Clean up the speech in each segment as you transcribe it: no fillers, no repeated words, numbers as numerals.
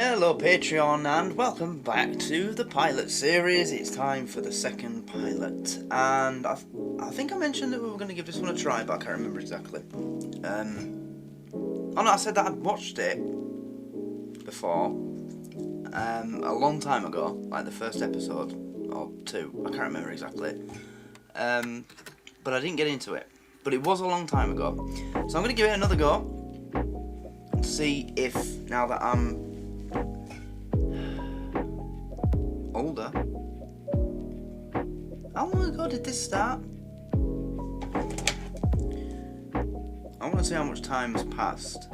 Hello Patreon and welcome back to the pilot series. It's time for the second pilot, and I think I mentioned that we were going to give this one a try, but I can't remember exactly. Oh no, I said that I'd watched it before a long time ago, like the first episode or two, I can't remember exactly, but I didn't get into it, but it was a long time ago, so I'm going to give it another go and see if, now that I'm older. How long ago did this start? I want to see how much time has passed.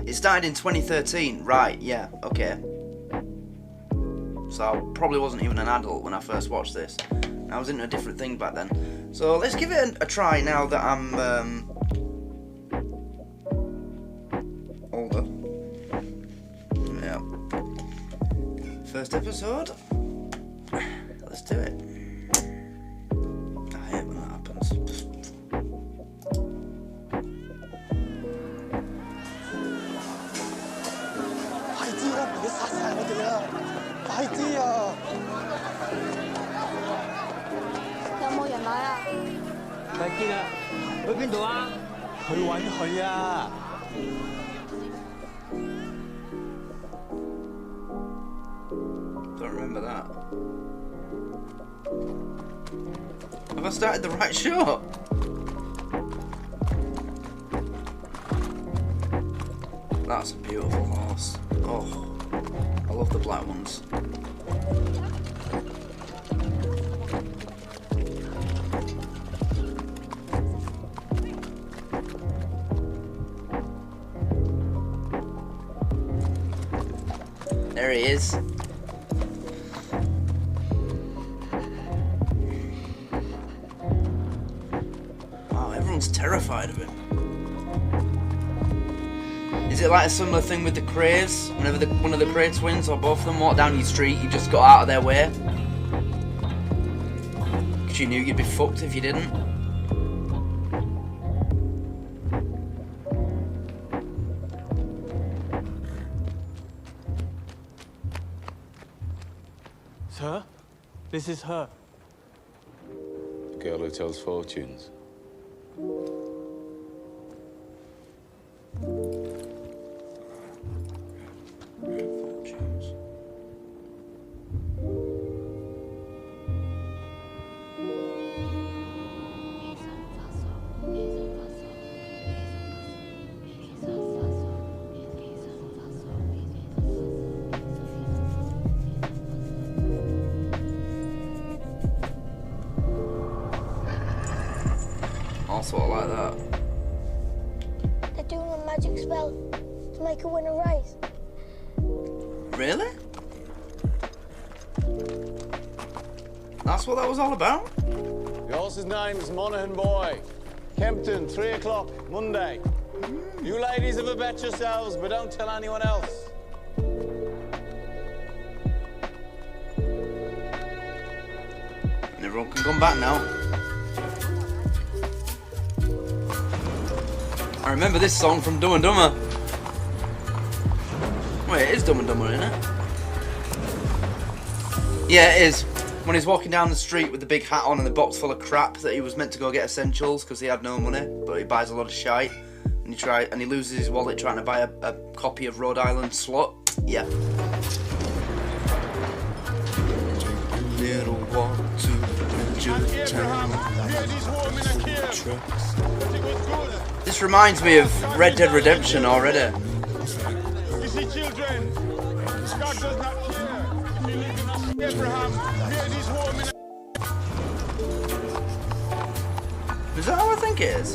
It started in 2013, right, yeah, okay. So I probably wasn't even an adult when I first watched this. I was into a different thing back then. So let's give it a try now that I'm older. Yeah. First episode. Let's do it. I hate when that happens. Don't remember that. Have I started the right show? That's a beautiful horse. Oh, I love the black ones. There he is. Wow, everyone's terrified of him. Is it like a similar thing with the Craves? Whenever one of the Crave twins or both of them walk down your street, you just got out of their way? Because you knew you'd be fucked if you didn't? Sir, this is her. The girl who tells fortunes. Fortunes. Sort of like that. They're doing a magic spell to make her win a race. Really? That's what that was all about? The horse's name's Monaghan Boy. Kempton, 3 o'clock, Monday. You ladies have a bet yourselves, but don't tell anyone else. And everyone can come back now. I remember this song from Dumb and Dumber. Wait, it is Dumb and Dumber, isn't it? Yeah, it is. When he's walking down the street with the big hat on and the box full of crap that he was meant to go get essentials because he had no money, but he buys a lot of shite, and he loses his wallet trying to buy a copy of Rhode Island Slut. Yeah. Little walk to town. This reminds me of Red Dead Redemption already. You see, children, God does not care. He lived in Abraham, made his home in Is that how I think it is?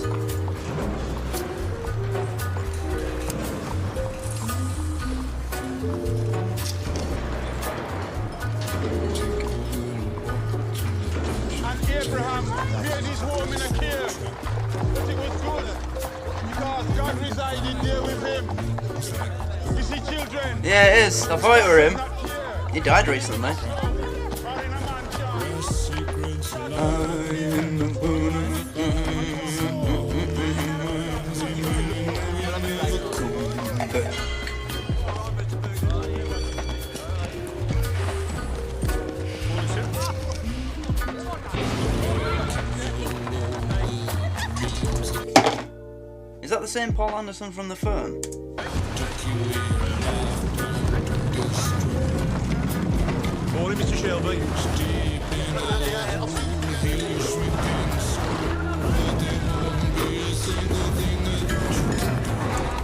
And Abraham made his home in a cave. But it was good, because God resided there with him. You see, children, Yeah, it is. I thought it were him. He died recently. are in a mansion. book. Is that the same Paul Anderson from The Firm? Morning, Mr. Shelby.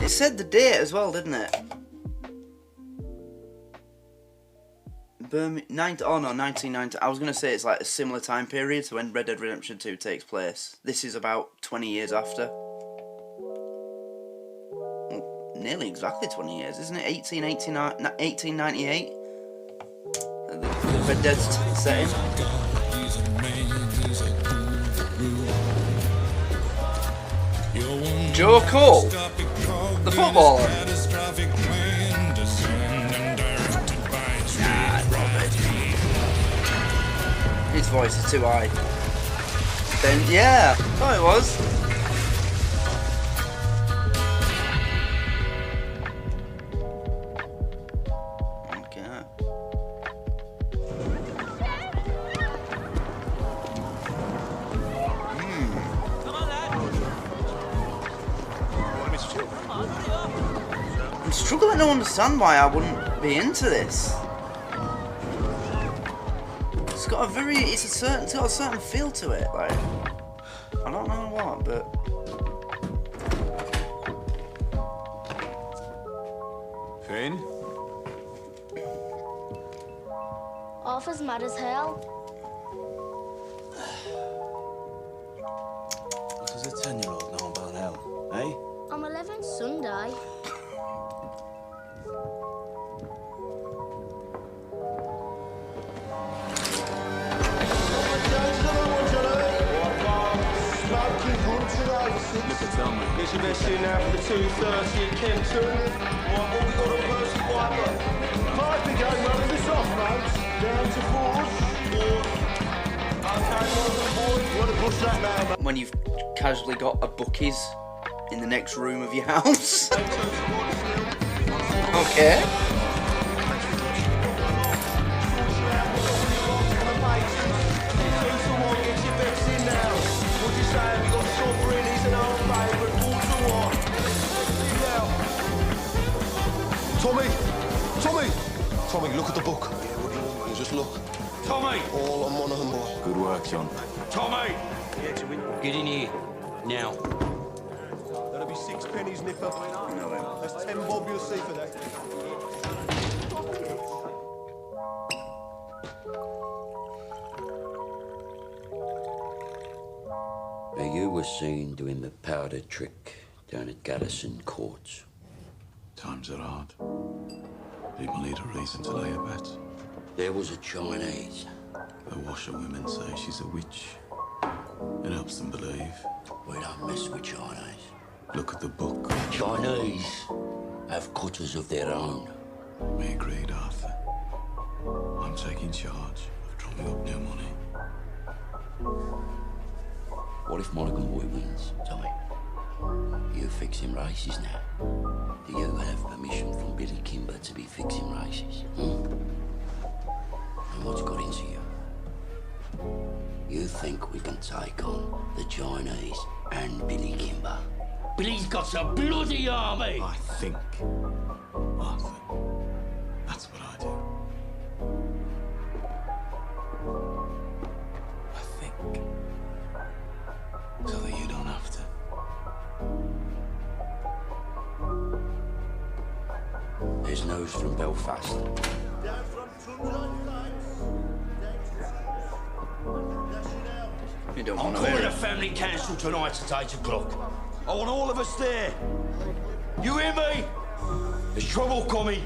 It said the date as well, didn't it? 1990. I was going to say it's like a similar time period to when Red Dead Redemption 2 takes place. This is about 20 years after. Well, nearly exactly 20 years, isn't it? 1898? The Red Dead setting. Joe Cole, the footballer. His voice is too high. Then, yeah, thought it was. Okay. I'm struggling to understand why I wouldn't be into this. It's got a certain feel to it, like, I don't know what, but Finn? Arthur's mad as hell. What does a 10-year-old know about hell, eh? I'm 11 Sunday. It's your best in now for the 2:30 at Kempton. What we got on Percy Wiper? Might be going running this off, mate. Down to fours. Okay, Morden boy. You want to push that now, mate? when you've casually got a bookies in the next room of your house. Okay. Tommy, look at the book. You just look. Tommy! All on one of them, boy. Good work, John. Tommy! Get in here, now. That'll be 6 pennies, Nipper. That's 10 bob you'll see for that. Now, you were seen doing the powder trick down at Garrison Courts. Times are hard. People need a reason to lay a bet. There was a Chinese. The washerwomen say she's a witch. It helps them believe. We don't mess with Chinese. Look at the book. Chinese have cutters of their own. We agreed, Arthur. I'm taking charge of drumming up new money. What if Meiklem wins, Tommy? You fixing races now. Do you have permission from Billy Kimber to be fixing races? And what's got into you? You think we can take on the Chinese and Billy Kimber? Billy's got a bloody army! I think, Arthur. That's what I do. I think. So that you don't have to. There's news from Belfast. You don't I'm want to calling hear a it. family council tonight at 8 o'clock. I want all of us there. You hear me? There's trouble coming.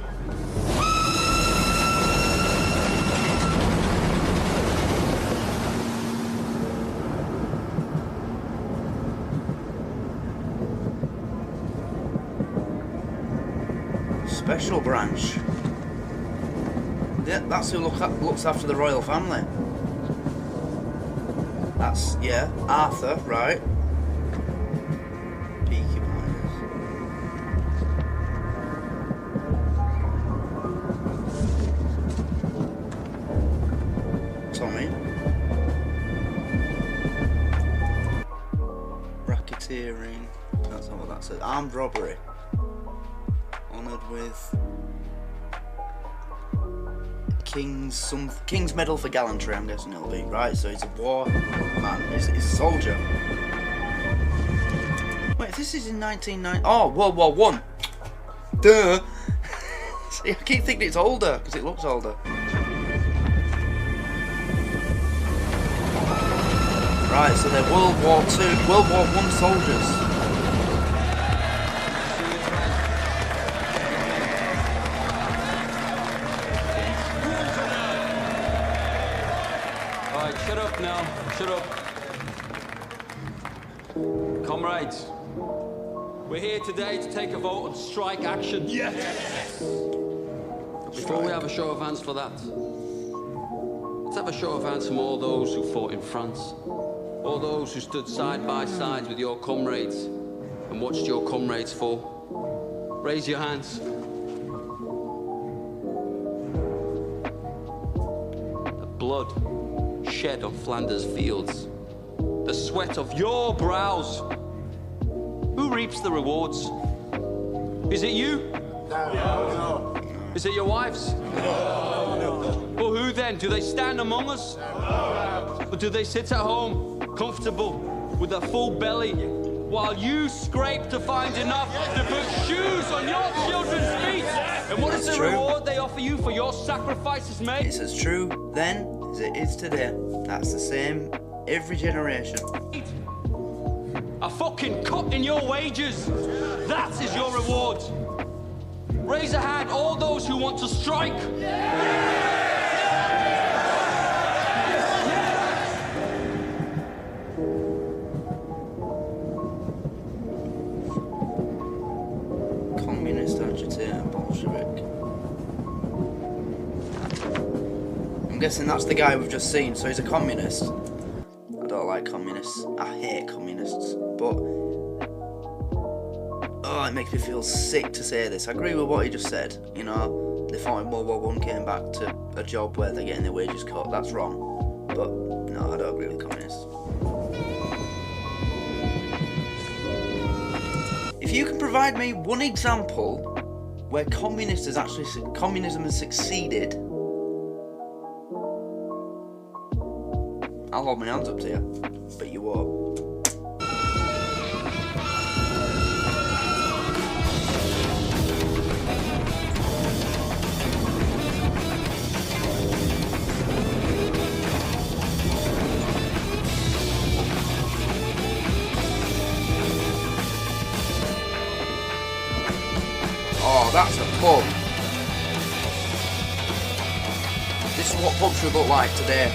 Special branch. Yeah, that's who looks after the royal family. That's, yeah, Arthur, right? Peaky Blinders. that? So armed robbery. Honoured with King's Medal for Gallantry, I'm guessing it'll be, right? So he's a war man, he's a soldier. Wait, if this is in 1990... Oh, World War One. Duh! See, I keep thinking it's older, because it looks older. Right, so they're World War One soldiers. Alright, shut up now. Shut up. Comrades, we're here today to take a vote on strike action. Yes! Before we have a show of hands for that, let's have a show of hands from all those who fought in France. All those who stood side by side with your comrades and watched your comrades fall. Raise your hands. The blood shed on Flanders fields. The sweat of your brows. Who reaps the rewards? Is it you? No. Is it your wives? No. Well, who then? Do they stand among us? No. Or do they sit at home, comfortable, with a full belly, while you scrape to find enough to put shoes on your children's feet? And what is the reward they offer you for your sacrifices, mate? It's as true then as it is today. That's the same every generation. A fucking cut in your wages. That is your reward. Raise a hand, all those who want to strike. Communist agitator, Bolshevik. I'm guessing that's the guy we've just seen, so he's a communist. I don't like communists. I hate communists. But oh, it makes me feel sick to say this. I agree with what he just said. You know, they fought in World War One, came back to a job where they're getting their wages cut. That's wrong. But no, I don't agree with communists. If you can provide me one example where communism has succeeded, I'll hold my hands up to you, but you won't. Oh, that's a pub. This is what pubs should look like today.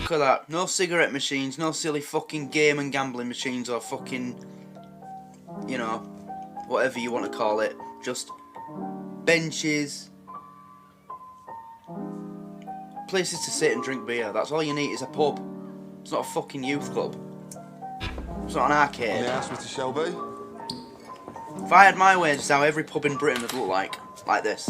Look at that. No cigarette machines, no silly fucking game and gambling machines or fucking, you know, whatever you want to call it. Just benches. Places to sit and drink beer. That's all you need is a pub. It's not a fucking youth club. It's not an arcade. On the house, Mr. Shelby. If I had my way, this is how every pub in Britain would look like this.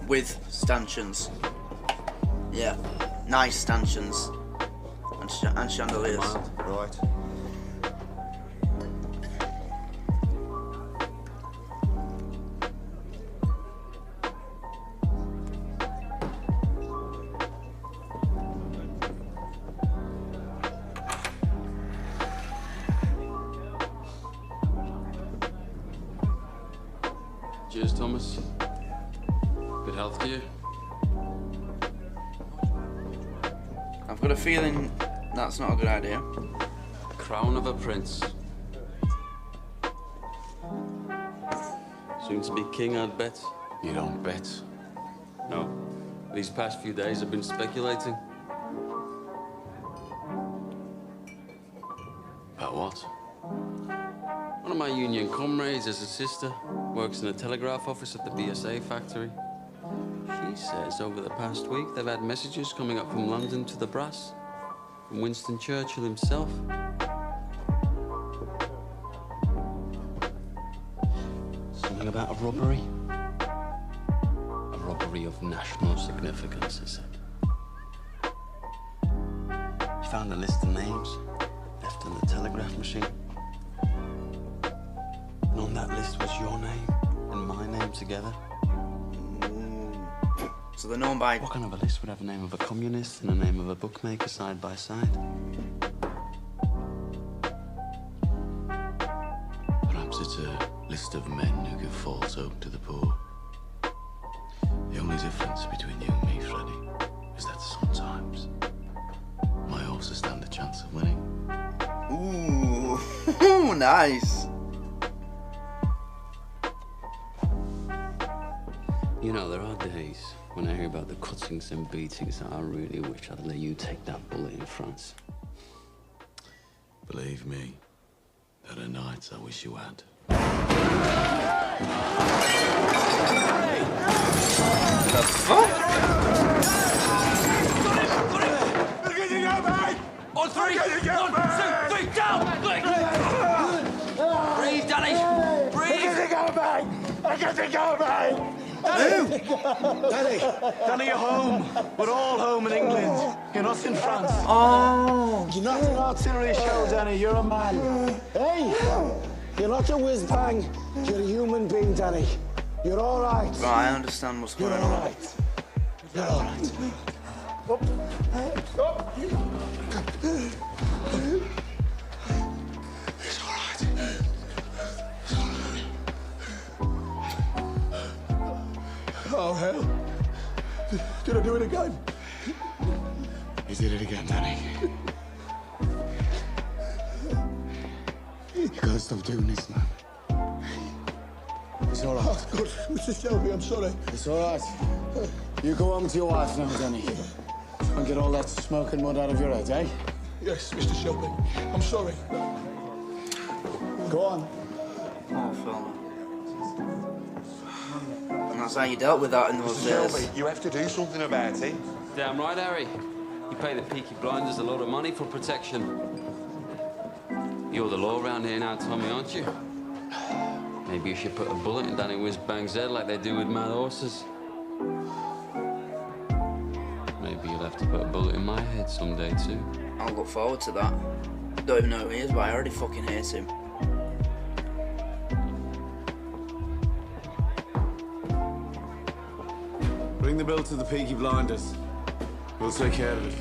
With stanchions. Yeah, nice stanchions. And chandeliers. Right. Cheers, Thomas. Good health to you. I've got a feeling that's not a good idea. Crown of a prince. Soon to be king, I'd bet. You don't bet. No. These past few days I've been speculating. About what? One of my union comrades has a sister, works in a telegraph office at the BSA factory. She says over the past week they've had messages coming up from London to the brass, from Winston Churchill himself. Some Something about a robbery? A robbery of national significance, it said. She found a list of names left in the telegraph machine. And on that list was your name and my name together. So they're known by... What kind of a list would have the name of a communist and the name of a bookmaker side by side? Perhaps it's a list of men who give false hope to the poor. The only difference between you and me, Freddie, is that sometimes my horses stand a chance of winning. Ooh, nice. You know, there are days when I hear about the cuttings and beatings that I really wish I'd let you take that bullet in France. Believe me, there are nights I wish you had. The fuck? On three! 1, 2, 3, down! Breathe, Danny! Breathe! Danny, you're home. We're all home in England. You're not in France. Oh. You're not an artillery shell, Danny. You're a man. Hey, you're not a whiz-bang. You're a human being, Danny. You're all right. Right, I understand what's going You're all on. right. You're all right. Up. Up. It's all right. Oh, hell. Did I do it again? You did it again, Danny. You gotta stop doing this, man. It's all right. Oh, good. Mr. Shelby, I'm sorry. It's all right. You go home to your wife now, Danny. And get all that smoke and mud out of your head, eh? Yes, Mr. Shelby. I'm sorry. Go on. Oh, Phil. And that's how you dealt with that in those days. You have to do something about it. Damn right, Harry. You pay the Peaky blinders a lot of money for protection. You're the law around here now, Tommy, aren't you? Maybe you should put a bullet in Danny Whiz-Bang's head like they do with mad horses. Maybe you'll have to put a bullet in my head someday, too. I'll look forward to that. Don't even know who he is, but I already fucking hate him. Bring the bill to the Peaky blinders. We'll take care of it.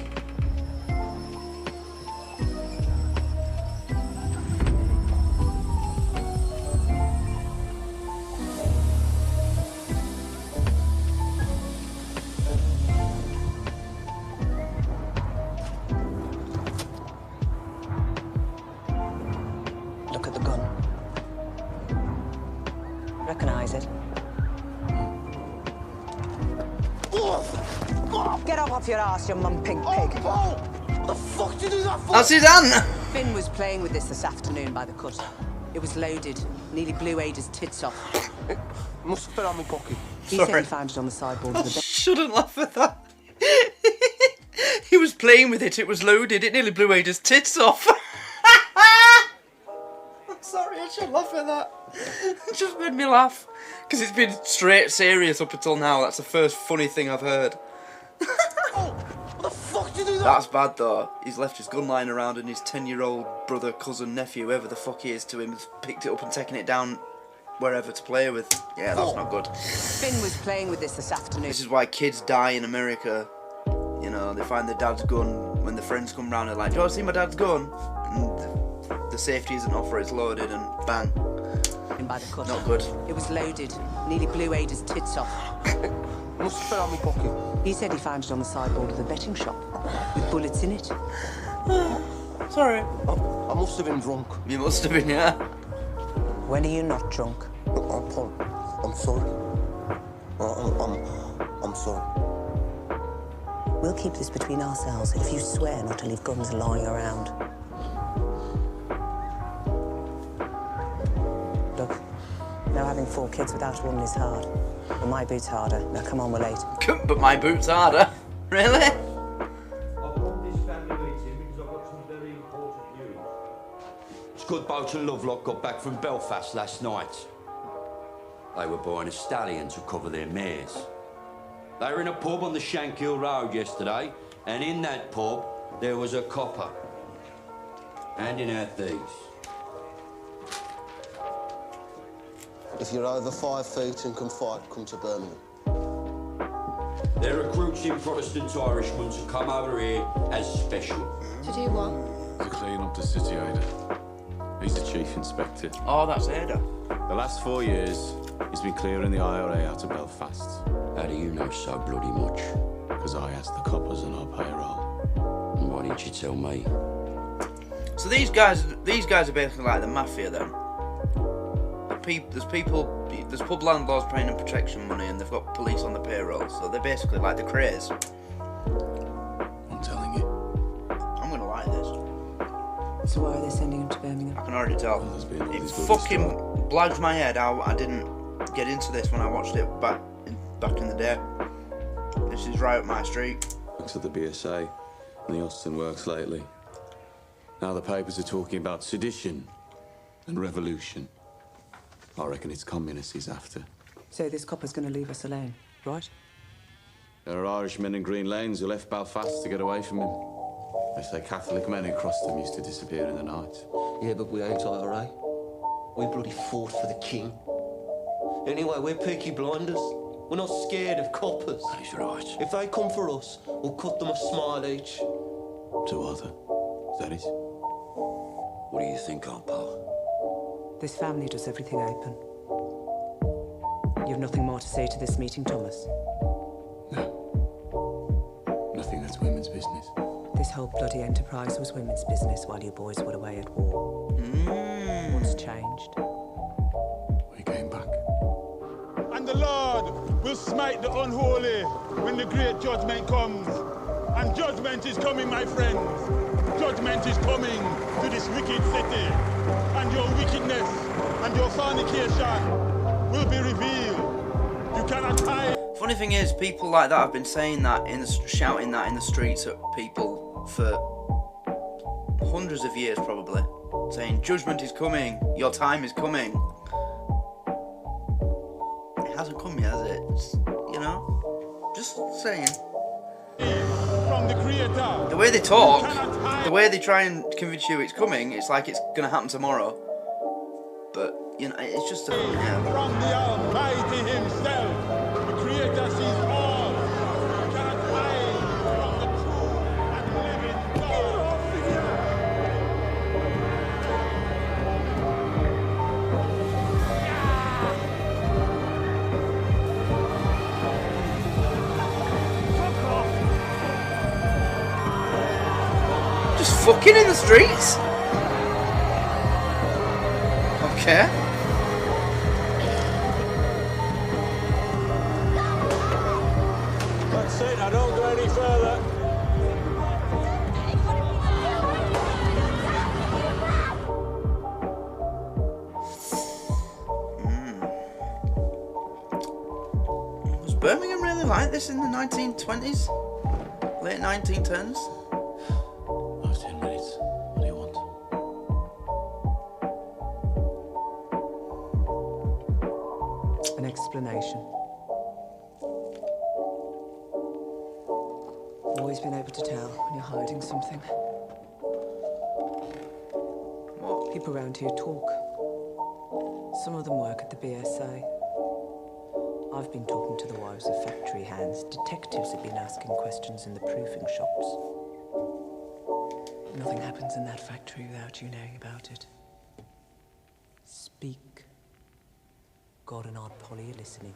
Look at the gun. Recognize it? Get up off your ass, you mum-pig pig. What the fuck did you do that for? That's his aunt! Finn was playing with this afternoon by the cut. It was loaded. Nearly blew Ada's tits off. Must have fell on my pocket. He said he found it on the sideboard of the bed. Shouldn't laugh at that. He was playing with it, it was loaded, it nearly blew Ada's tits off. I'm sorry, I shouldn't laugh at that. It just made me laugh. Because it's been straight serious up until now. That's the first funny thing I've heard. What the fuck did you do that? That's bad though. He's left his gun lying around and his 10-year-old brother, cousin, nephew, whoever the fuck he is to him, has picked it up and taken it down wherever to play with. Yeah, that's not good. Finn was playing with this afternoon. This is why kids die in America. You know, they find their dad's gun when the friends come round and they're like, do you want to see my dad's gun? And the safety isn't off, it's loaded and bang. By the cut. Not good. It was loaded. Nearly blew Ada's tits off. Must have fell on my pocket. He said he found it on the sideboard of the betting shop with bullets in it. Sorry. I must have been drunk. You must have been, yeah. When are you not drunk? Paul, I'm sorry. I'm sorry. We'll keep this between ourselves if you swear not to leave guns lying around. Look, now having 4 kids without a woman is hard. But my boot's harder. Now come on, we're late. But my boot's harder. Really? I've called this family meeting because I've got some very important news. Scott Boat and Lovelock got back from Belfast last night. They were buying a stallion to cover their mares. They were in a pub on the Shankill Road yesterday, and in that pub, there was a copper handing out these. If you're over 5 feet and can fight, come to Birmingham. They're recruiting Protestant Irishmen to come over here as special. To do what? To clean up the city, Ada. He's the chief inspector. Oh, that's Ada. The last 4 years, he's been clearing the IRA out of Belfast. How do you know so bloody much? Because I asked the coppers on our payroll. And why didn't you tell me? So these guys are basically like the mafia then. There's pub landlords paying them protection money, and they've got police on the payroll. So they're basically like the Crays. I'm telling you. I'm gonna like this. So why are they sending him to Birmingham? I can already tell. It fucking blows my head how I didn't get into this when I watched it back in the day. This is right up my street. Looks at the BSA and the Austin works lately. Now the papers are talking about sedition and revolution. I reckon it's communists he's after. So this copper's going to leave us alone, right? There are Irishmen in Green Lanes who left Belfast to get away from him. They say Catholic men who crossed them used to disappear in the night. Yeah, but we ain't IRA. We bloody fought for the king. Anyway, we're Peaky blinders. We're not scared of coppers. He's right. If they come for us, we'll cut them a smile each. To Arthur. Is that it? What do you think, old pal? This family does everything open. You've nothing more to say to this meeting, Thomas? No. Nothing that's women's business. This whole bloody enterprise was women's business while you boys were away at war. What's changed? We came back. And the Lord will smite the unholy when the great judgment comes. And judgment is coming, my friends. Judgment is coming to this wicked city. And your wickedness and your fornication will be revealed. You cannot hide. Funny thing is, people like that have been saying that, shouting that in the streets at people for hundreds of years probably. Saying, judgment is coming, your time is coming. It hasn't come yet, has it? You know? Just saying. From the Creator. The way they talk, the way they try and convince you it's coming, it's like it's going to happen tomorrow. But, you know, it's just a... Yeah. From the Almighty Himself, the Creator sees all. You cannot hide from the true and living God. Just fucking in the streets? Okay. That's it, I don't go any further. Was Birmingham really like this in the 1920s? Late 1910s? Oh, 10 minutes. What do you want? An explanation. Always been able to tell when you're hiding something. What? People around here talk. Some of them work at the BSA. I've been talking to the wives of factory hands. Detectives have been asking questions in the proofing shops. Nothing happens in that factory without you knowing about it. Speak. God and Aunt Polly are listening.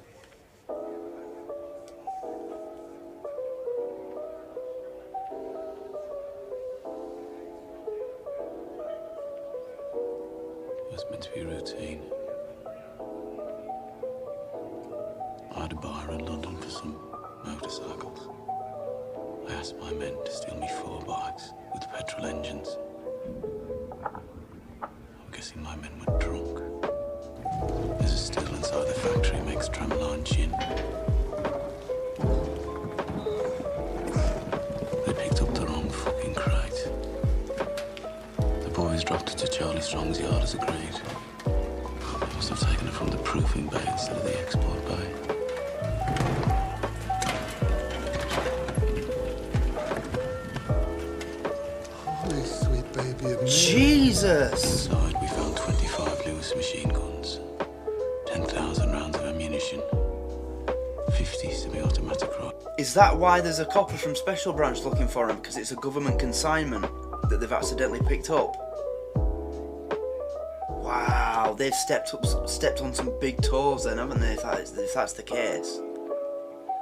It was meant to be routine. I had a buyer in London for some motorcycles. I asked my men to steal me 4 bikes with petrol engines. I'm guessing my men were drunk. There's a still inside the factory makes tramline gin. They picked up the wrong fucking crate. The boys dropped it to Charlie Strong's yard as agreed. They must have taken it from the proofing bay instead of the export bay. Holy sweet baby of me. Jesus! Inside, we found 25 Lewis machine guns, 10,000 rounds of ammunition, 50 semi-automatic rifles. Is that why there's a copper from Special Branch looking for him? Because it's a government consignment that they've accidentally picked up? Wow, they've stepped on some big toes then, haven't they, if that's the case?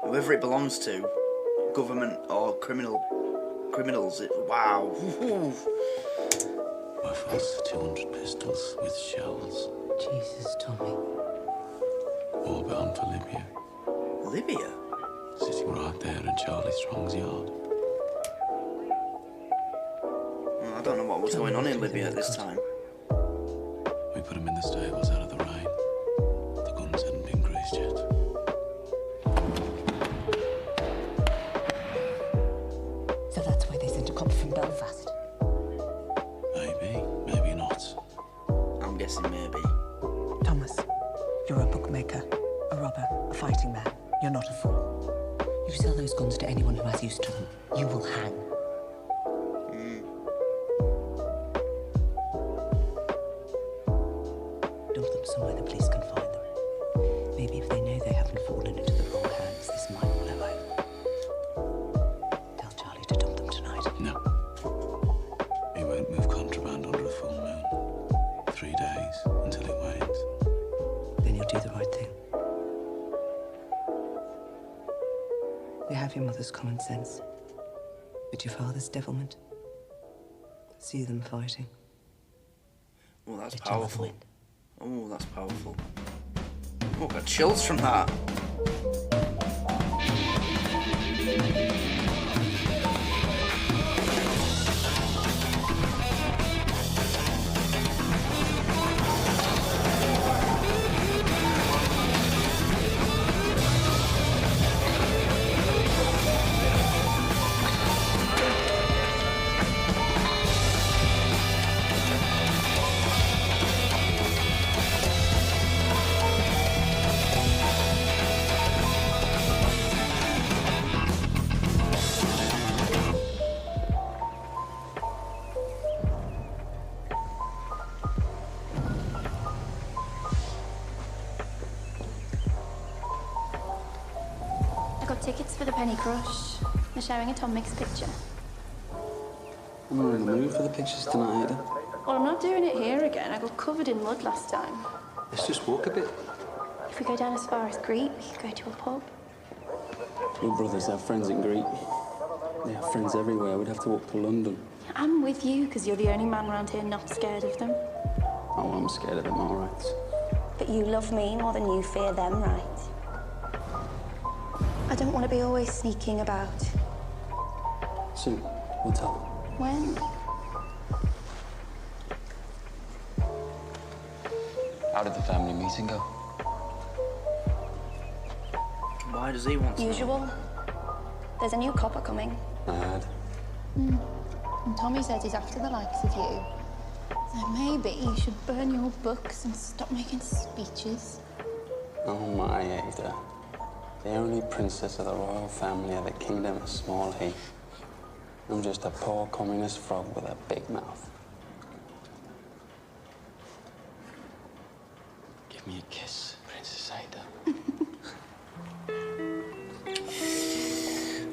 Whoever it belongs to, government or criminals, wow. Rifles, 200 pistols with shells. Jesus, Tommy. All bound for Libya. Libya? Sitting right there in Charlie Strong's yard. Well, I don't know what was going on in Libya at this time. We put them in the stables out of the rain. The guns hadn't been greased yet. So that's why they sent a copper from Belfast. Maybe, maybe not. I'm guessing maybe. Thomas, you're a bookmaker, a robber, a fighting man. You're not a fool. You sell those guns to anyone who has use to them, you will hang. Dump them somewhere the police can find them. Maybe if they know they haven't fallen into the wrong hands, this might blow over. Tell Charlie to dump them tonight. No. He won't move contraband under a full moon. 3 days until it wanes. Then you'll do the right thing. You have your mother's common sense, but your father's devilment. See them fighting. Oh, that's Let your mother powerful. win. Oh, that's powerful. Oh, got chills from that. I got tickets for the Penny Crush. They're showing a Tom Mix picture. I'm not in the mood for the pictures tonight, Ada. Well, I'm not doing it here again. I got covered in mud last time. Let's just walk a bit. If we go down as far as Greet, we could go to a pub. Your brothers have friends in Greek. They have friends everywhere. We'd have to walk to London. I'm with you, because you're the only man around here not scared of them. Oh, I'm scared of them, all right. But you love me more than you fear them, right? I don't want to be always sneaking about. Soon, we'll tell them. When? How did the family meeting go? Why does he want to know? Usual. There's a new copper coming. I heard. And Tommy says he's after the likes of you. So maybe you should burn your books and stop making speeches. Oh, my Ada. The only princess of the royal family of the kingdom of Small Heath. I'm just a poor communist frog with a big mouth. Give me a kiss, Princess Ada.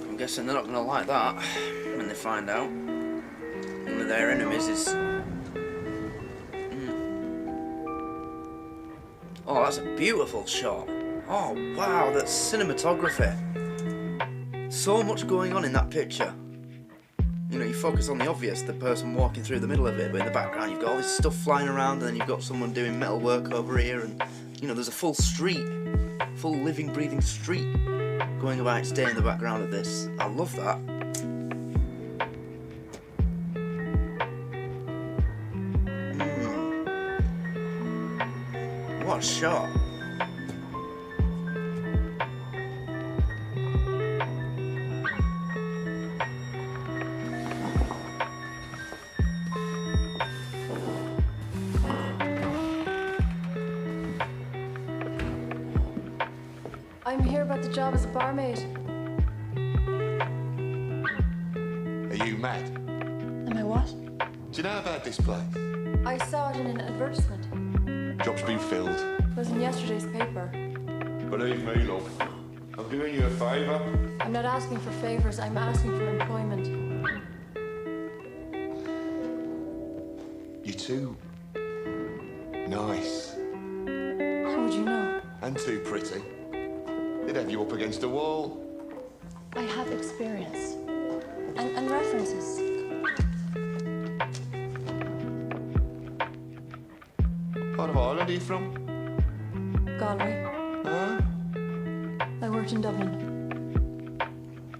I'm guessing they're not going to like that when they find out. One of their enemies is... Oh, that's a beautiful shot. Oh, wow, that's cinematography. So much going on in that picture. You know, you focus on the obvious, the person walking through the middle of it, but in the background you've got all this stuff flying around, and then you've got someone doing metal work over here, and, you know, there's a full street, full living, breathing street going about its day in the background of this. I love that. What a shot. I'm here about the job as a barmaid. Are you mad? Am I what? Do you know about this place? I saw it in an advertisement. Job's been filled. It was in yesterday's paper. Believe me, love. I'm doing you a favour. I'm not asking for favours, I'm asking for employment. You too nice. How would you know? And too pretty. They'd have you up against a wall. I have experience. And references. What part of Ireland are you from? Galway. Huh? I worked in Dublin.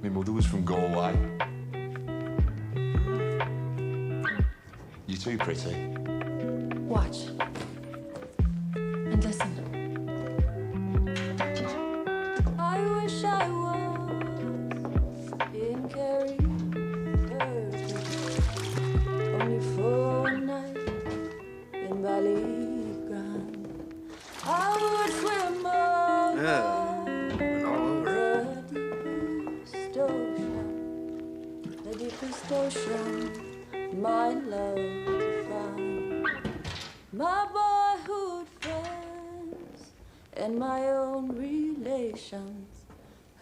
My mother was from Galway. You too pretty. Watch. And listen. I wish I was in Kerry, only for a night in Ballygrand. I would swim over the deepest ocean, my love to find. My boyhood friends and my own relations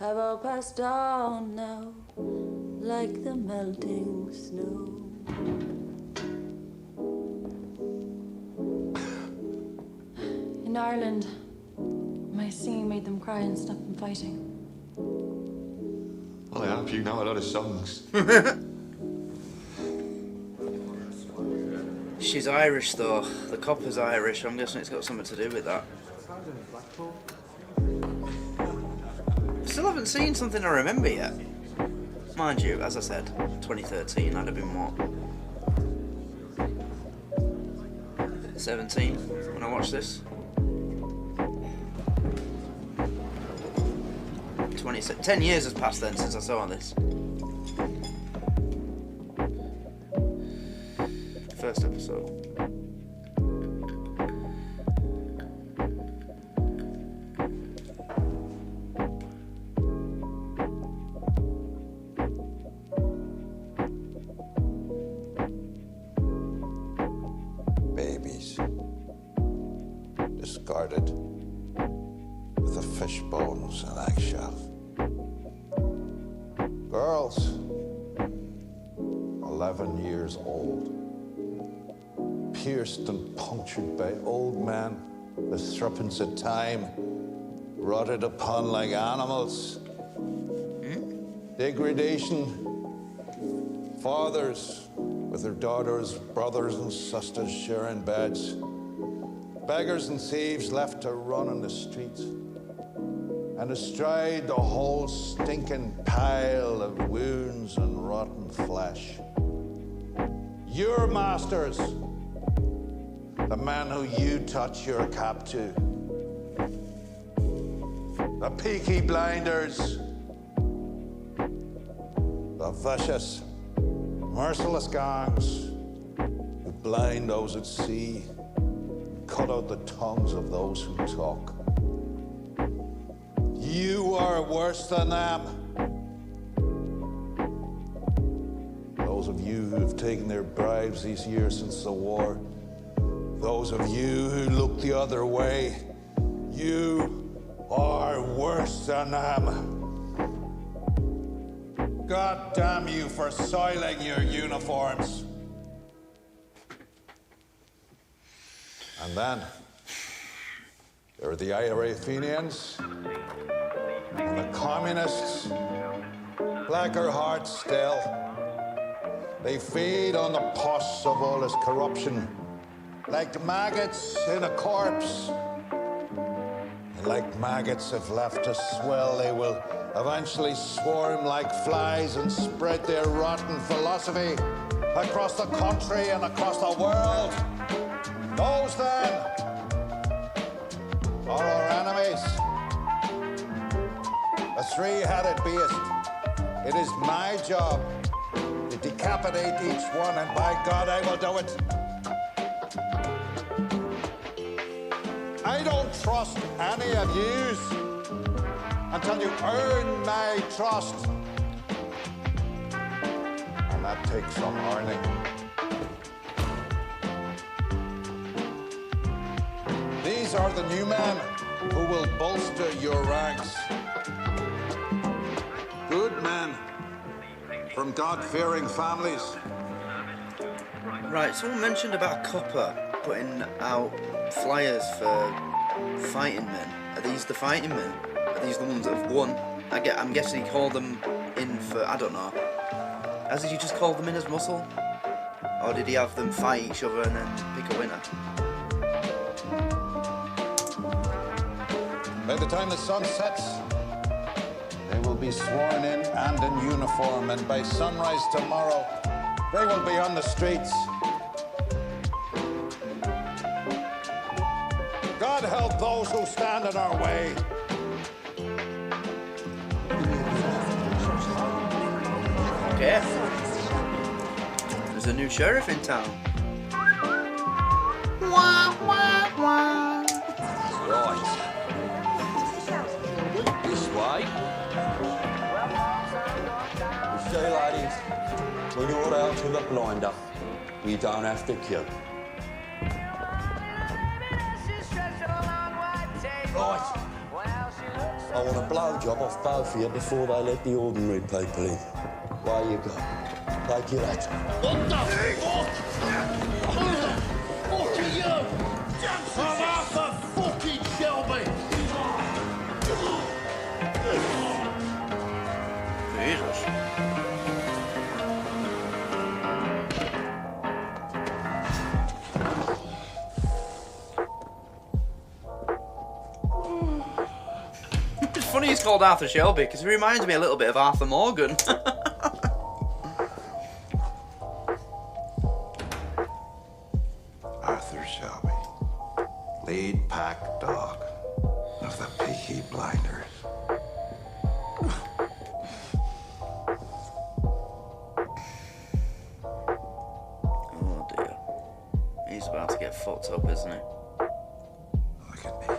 have all passed on now, like the melting snow. In Ireland, my singing made them cry and stop them fighting. Well, I hope you know a lot of songs. She's Irish, though. The copper's Irish. I'm guessing it's got something to do with that. Still haven't seen something I remember yet. Mind you, as I said, 2013, I'd have been what? 17 when I watched this. 10 years has passed then since I saw this. First episode. Babies discarded with the fish bones and eggshells. Girls 11 years old, pierced and punctured by old men, the serpents of time, rotted upon like animals. Degradation. Fathers with their daughters, brothers and sisters sharing beds. Beggars and thieves left to run in the streets. And astride the whole stinking pile of wounds and rotten flesh. Your masters, the men who you touch your cap to. The Peaky blinders. The vicious, merciless gangs who blind those at sea, cut out the tongues of those who talk. You are worse than them. Those of you who have taken their bribes these years since the war, those of you who look the other way, you are worse than them. God damn you for soiling your uniforms. And then there are the Irafenians and the communists, blacker hearts still. They feed on the pus of all this corruption, like maggots in a corpse. And like maggots, if left to swell, they will eventually swarm like flies and spread their rotten philosophy across the country and across the world. Those then are our enemies. A three-headed beast. It is my job to decapitate each one, and by God, I will do it. I don't trust any of yous. until you earn my trust. And that takes some earning. These are the new men who will bolster your ranks. Good men from God-fearing families. Right, someone mentioned about Copper putting out flyers for fighting men. Are these the fighting men? Are these the ones that have won? I'm guessing he called them in for, I don't know. As did you just call them in as muscle? Or did he have them fight each other and then pick a winner? By the time the sun sets, they will be sworn in and in uniform, and by sunrise tomorrow, they will be on the streets. God help those who stand in our way. Okay. There's a new sheriff in town. Wah, wah, wah. Right. This way. You see, ladies, when you're out with a blinder, you don't have to kill. Right. I want a blowjob off both of you before they let the ordinary people in. There you go. Take your hat. What the fuck? Who the fuck are you? I'm Arthur fucking Shelby. Jesus. It's funny he's called Arthur Shelby because he reminds me a little bit of Arthur Morgan. Arthur Shelby, lead pack dog of the Peaky Blinders. Oh dear. He's about to get fucked up, isn't he? Look at me.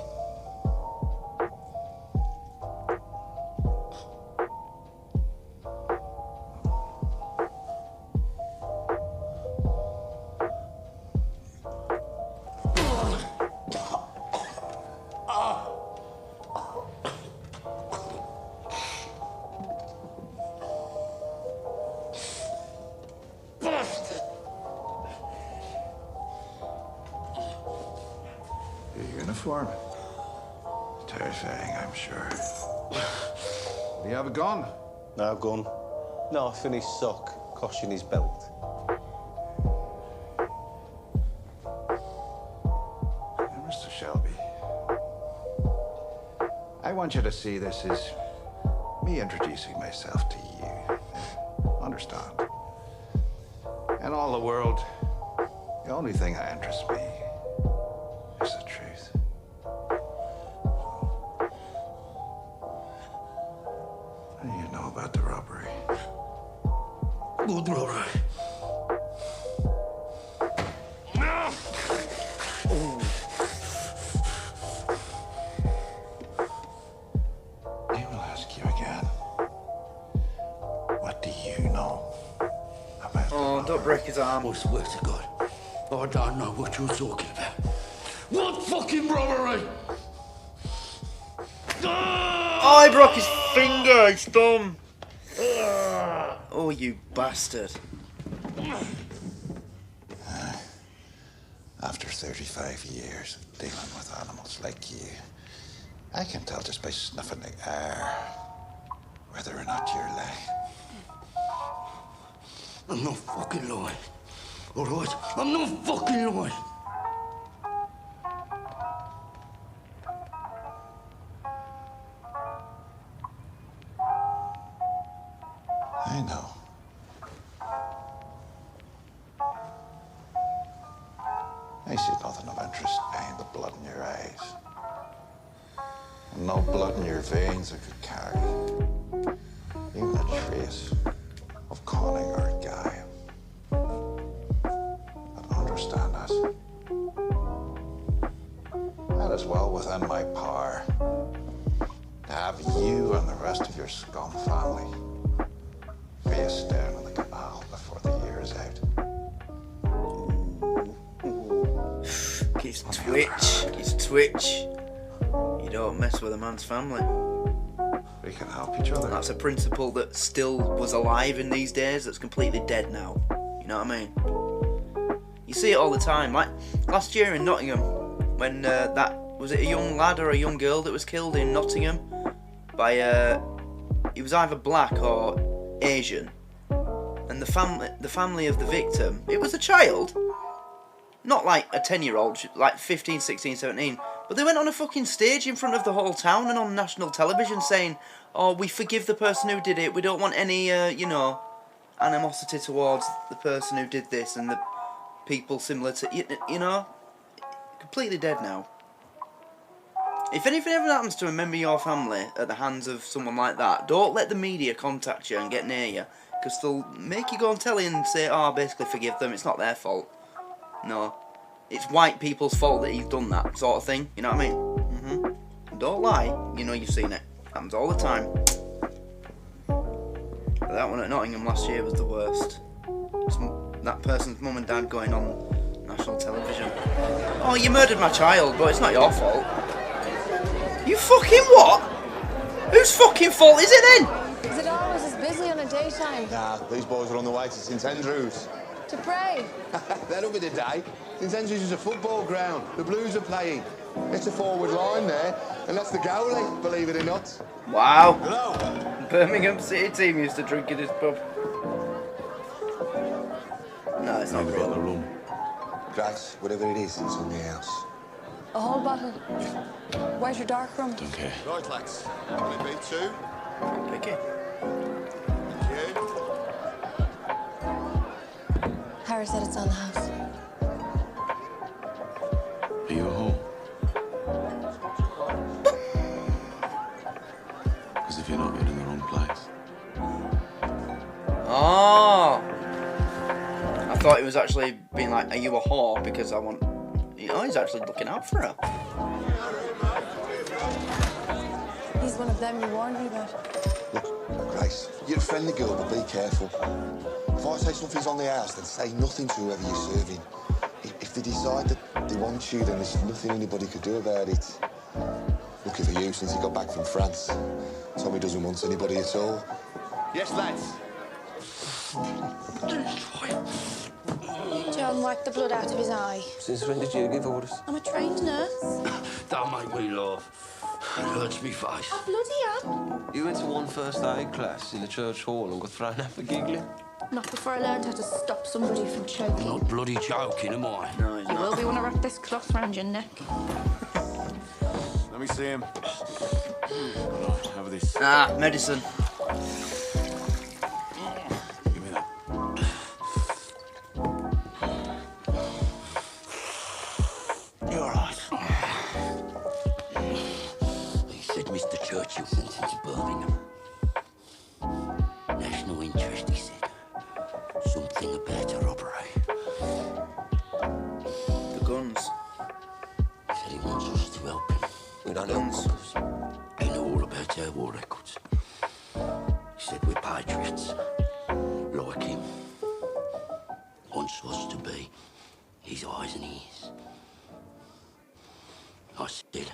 Your uniform. Terrifying, I'm sure. Do you have a gun? No gun. Knife in his sock, cosh in his belt. Mr. Shelby, I want you to see this as me introducing myself to you. Understand? In all the world, the only thing that interests me is the truth. What do you know about the robbery? Good robbery. I will ask you again. What do you know about Oh, don't break his arm. I swear to God, I don't know what you're talking about. What fucking robbery? Oh, he broke his finger, his thumb. Oh, you bastard. After 35 years dealing with animals like you, I can tell just by sniffing the air whether or not you're lying. I'm not fucking lying. All right? I'm not fucking lying. I know. I see nothing of interest behind the blood in your eyes. And no blood in your veins that could carry even a trace of cunning or guile. But understand that. That is well within my power to have have you and the rest of your scum family be a stern on the canal before the year is out. It's Twitch. It's Twitch. You don't mess with a man's family. We can help each other. That's a principle that still was alive in these days that's completely dead now. You know what I mean? You see it all the time. Like last year in Nottingham, when that was it a young lad or a young girl that was killed in Nottingham by he was either black or Asian, and the family of the victim, it was a child, not like a 10-year-old, like 15, 16, 17, but they went on a fucking stage in front of the whole town and on national television saying, oh, we forgive the person who did it, we don't want any you know, animosity towards the person who did this and the people similar to, you know, completely dead now. If anything ever happens to a member of your family at the hands of someone like that, don't let the media contact you and get near you, because they'll make you go on telly and say, oh, basically forgive them, it's not their fault. No, it's white people's fault that he's done that sort of thing, you know what I mean? Don't lie, you know you've seen it. Happens all the time. But that one at Nottingham last year was the worst. That person's mum and dad going on national television. Oh, you murdered my child, but it's not your fault. You fucking what? Whose fucking fault is it then? Is it always as busy on a daytime? Nah, these boys are on the way to St Andrews. To pray? That'll be the day. St Andrews is a football ground. The Blues are playing. It's a forward line there, and that's the goalie, believe it or not. Wow. Hello. Birmingham City team used to drink in this pub. No, it's not Maybe real. on the room. Grace, whatever it is, it's on the house. A whole bottle? Where's your dark room? Don't care. Right, lads. Will it be two? Okay. Thank you. Harry said it's on the house. Are you at home? Because if you're not, you're in the wrong place. Oh. I thought it was actually being like, are you a whore? Because I want... You know, he's actually looking out for her. He's one of them you warned me about. Look, Grace, you're a friendly girl, but be careful. If I say something's on the house, then say nothing to whoever you're serving. If they decide that they want you, then there's nothing anybody could do about it. Lucky for you, since he got back from France. Tommy doesn't want anybody at all. Yes, lads. John wiped the blood out of his eye. Since when did you give orders? I'm a trained nurse. Don't make me laugh. It hurts me face. I bloody am. You went to one first aid class in the church hall and got thrown out for giggling? Not before I learned how to stop somebody from choking. I'm not bloody joking, am I? No, he's You not. will be when I wrap this cloth round your neck. Let me see him. Have this. Ah, medicine. Give me that. You're all right. He said Mr. Churchill sentenced Birmingham. National interest, he said. Something about a robbery. The guns. He said he wants us to help him. We don't help coppers. He know all about our war records. He said we're patriots. Like him. Wants us to be his eyes and ears. I said...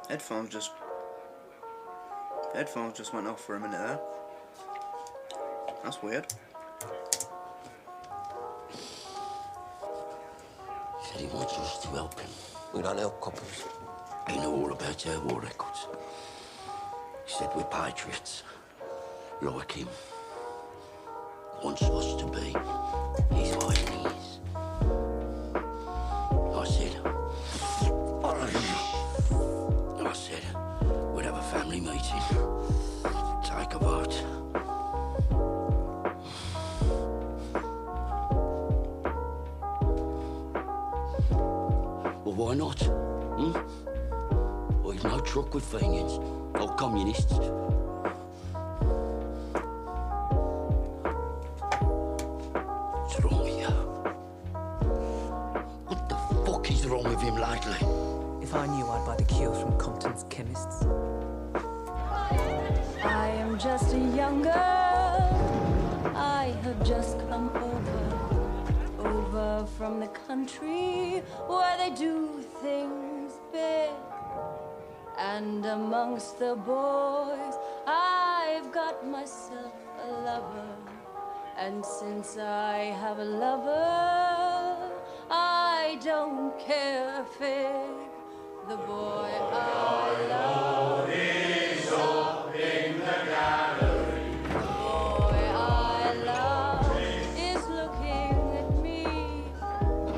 Headphones just went off for a minute there. That's weird. He said he wants us to help him. We don't help coppers. He know all about our war records. He said we're patriots. Like him. Wants us to be his eyes and ears. I said, we'd have a family meeting. Take a vote. Well, why not? Well, you've no truck with Fenians, or communists. What's wrong with you? lightly. If I knew, I'd buy the cure from Compton's chemists. I am just a young girl. I have just come over from the country where they do things big. And amongst the boys, I've got myself a lover. And since I have a lover, I don't care a fig. The boy I love is up in the gallery. The boy I love is looking at me.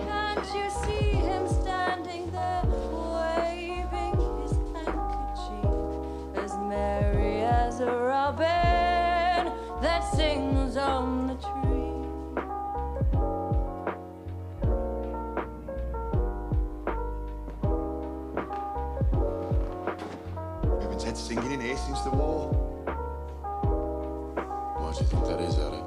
Can't you see him standing there, waving his handkerchief, as merry as a robin that sings on the tree? Singing in here since the war. Why do you think that is, Harry?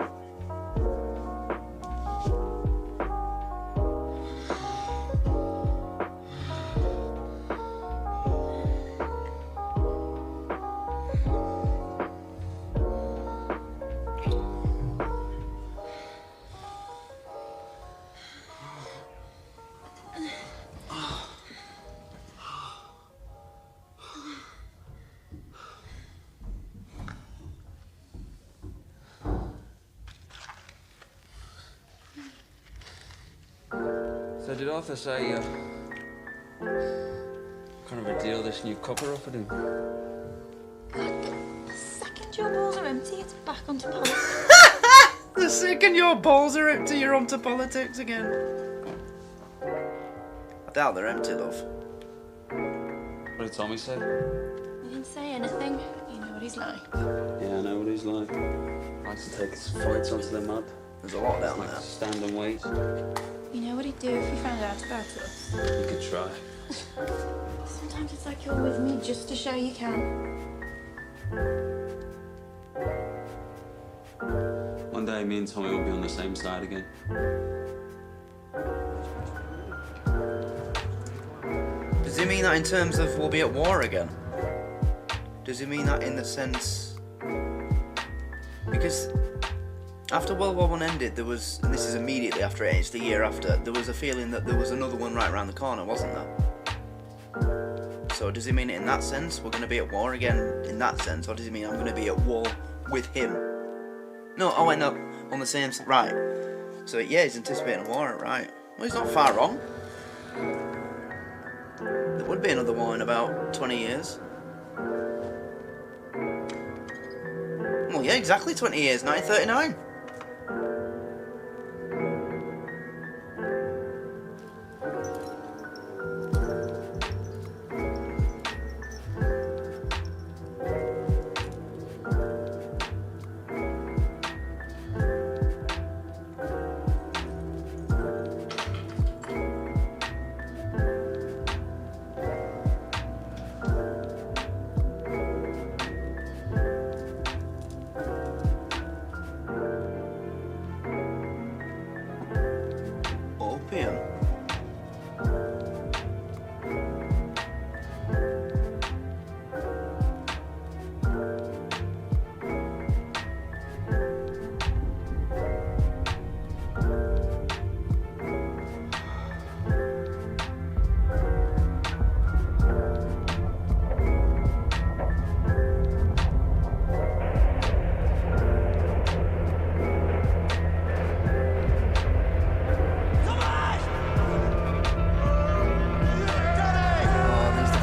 So did Arthur say, kind of a deal this new copper offered him? The second your balls are empty, it's back onto politics. The second your balls are empty, you're onto politics again. I doubt they're empty, love. What did Tommy say? He didn't say anything. You know what he's like. Yeah, I know what he's like. Likes to take his fights onto the mud. There's a lot down there. Stand and wait. You know what he'd do if he found out about us? You could try. Sometimes it's like you're with me just to show you can. One day, me and Tommy will be on the same side again. Does he mean that in terms of we'll be at war again? Does he mean that in the sense... Because after World War I ended, there was, and this is immediately after it, it's the year after, there was a feeling that there was another one right around the corner, wasn't there? So does he mean it in that sense? We're going to be at war again in that sense? Or does he mean I'm going to be at war with him? No, oh wait, no, on the same, right. So yeah, he's anticipating a war, right. Well, he's not far wrong. There would be another war in about 20 years. Well, yeah, exactly 20 years, 1939.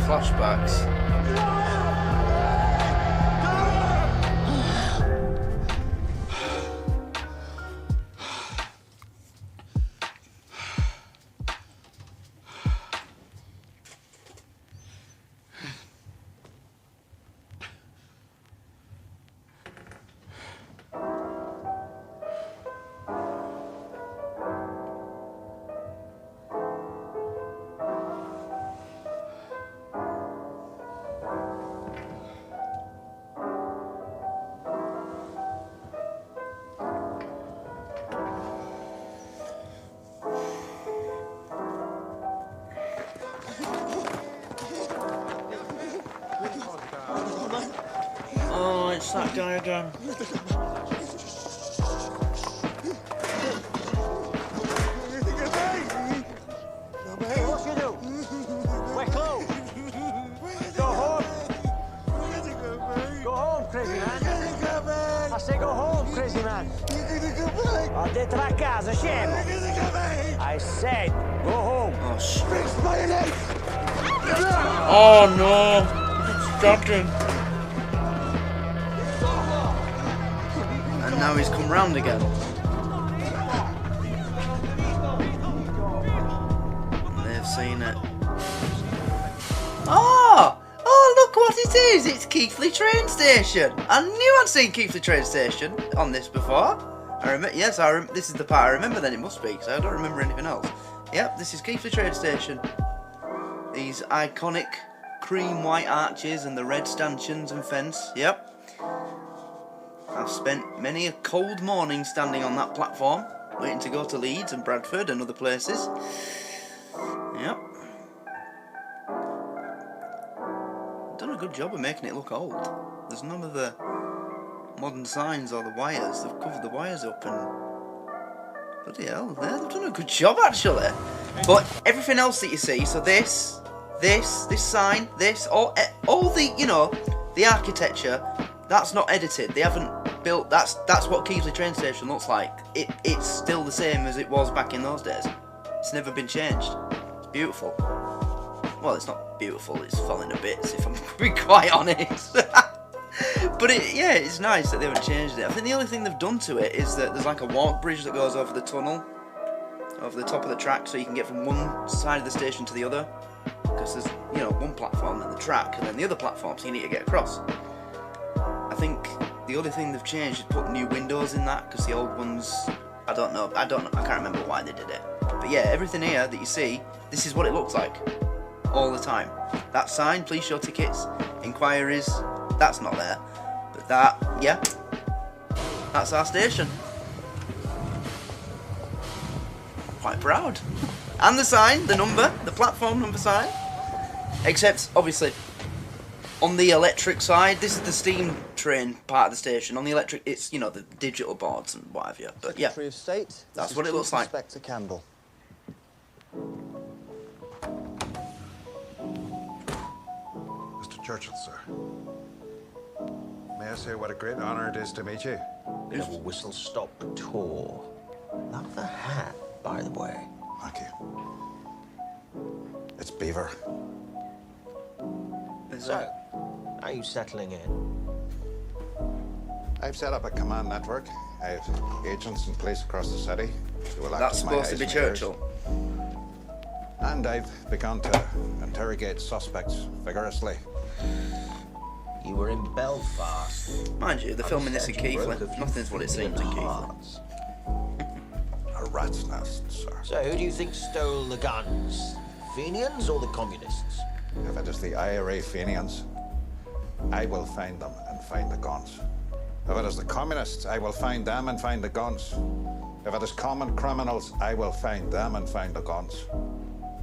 Flashbacks. that guy again? Hey, what you do? We're closed. Go home. Go home, crazy man. I say go home, crazy man. Ho detto a casa, scemo. I said go home. Oh, shit. Oh, Oh no! Stabbed him. And now he's come round again. They've seen it. Oh! Oh, look what it is! It's Keighley train station. I knew I'd seen Keighley train station on this before. I remember. Yes, this is the part I remember. Then it must be, because I don't remember anything else. Yep, this is Keighley train station. These iconic cream white arches and the red stanchions and fence. Yep. I've spent many a cold morning standing on that platform, waiting to go to Leeds and Bradford and other places. Yep. Done a good job of making it look old. There's none of the modern signs or the wires. They've covered the wires up and... Bloody hell, they've done a good job actually. But everything else that you see, so this sign, this, all the, you know, the architecture, that's not edited. They haven't built, that's what Keighley train station looks like. It's still the same as it was back in those days. It's never been changed. It's beautiful. Well, it's not beautiful, it's falling to bits if I'm being quite honest. But yeah, it's nice that they haven't changed it. I think the only thing they've done to it is that there's like a walk bridge that goes over the tunnel, over the top of the track, so you can get from one side of the station to the other. Because there's, you know, one platform and the track, and then the other platform, so you need to get across. I think the only thing they've changed is put new windows in that, because the old ones, I don't know, I can't remember why they did it. But yeah, everything here that you see, this is what it looks like, all the time. That sign, please show tickets, inquiries, that's not there. But that, yeah, that's our station. Quite proud. And the sign, the number, the platform number sign. Except, obviously, on the electric side, this is the steam train part of the station. On the electric, it's, you know, the digital boards and what have you. But yeah, Secretary of State, that's what it looks like. Inspector Campbell. Mr. Churchill, sir. May I say what a great honour it is to meet you? Bit of a whistle-stop tour. Love the hat, by the way. Thank you. It's Beaver. So, how are you settling in? I've set up a command network. I have agents in place across the city who will act That's as my supposed to eyes be and ears. Churchill. And I've begun to interrogate suspects vigorously. You were in Belfast. Mind you, they're filming this in Keighley. Nothing's what it seems in Keighley. A rat's nest, sir. So who do you think stole the guns? Fenians or the communists? If it is the IRA Fenians, I will find them and find the guns. If it is the communists, I will find them and find the guns. If it is common criminals, I will find them and find the guns.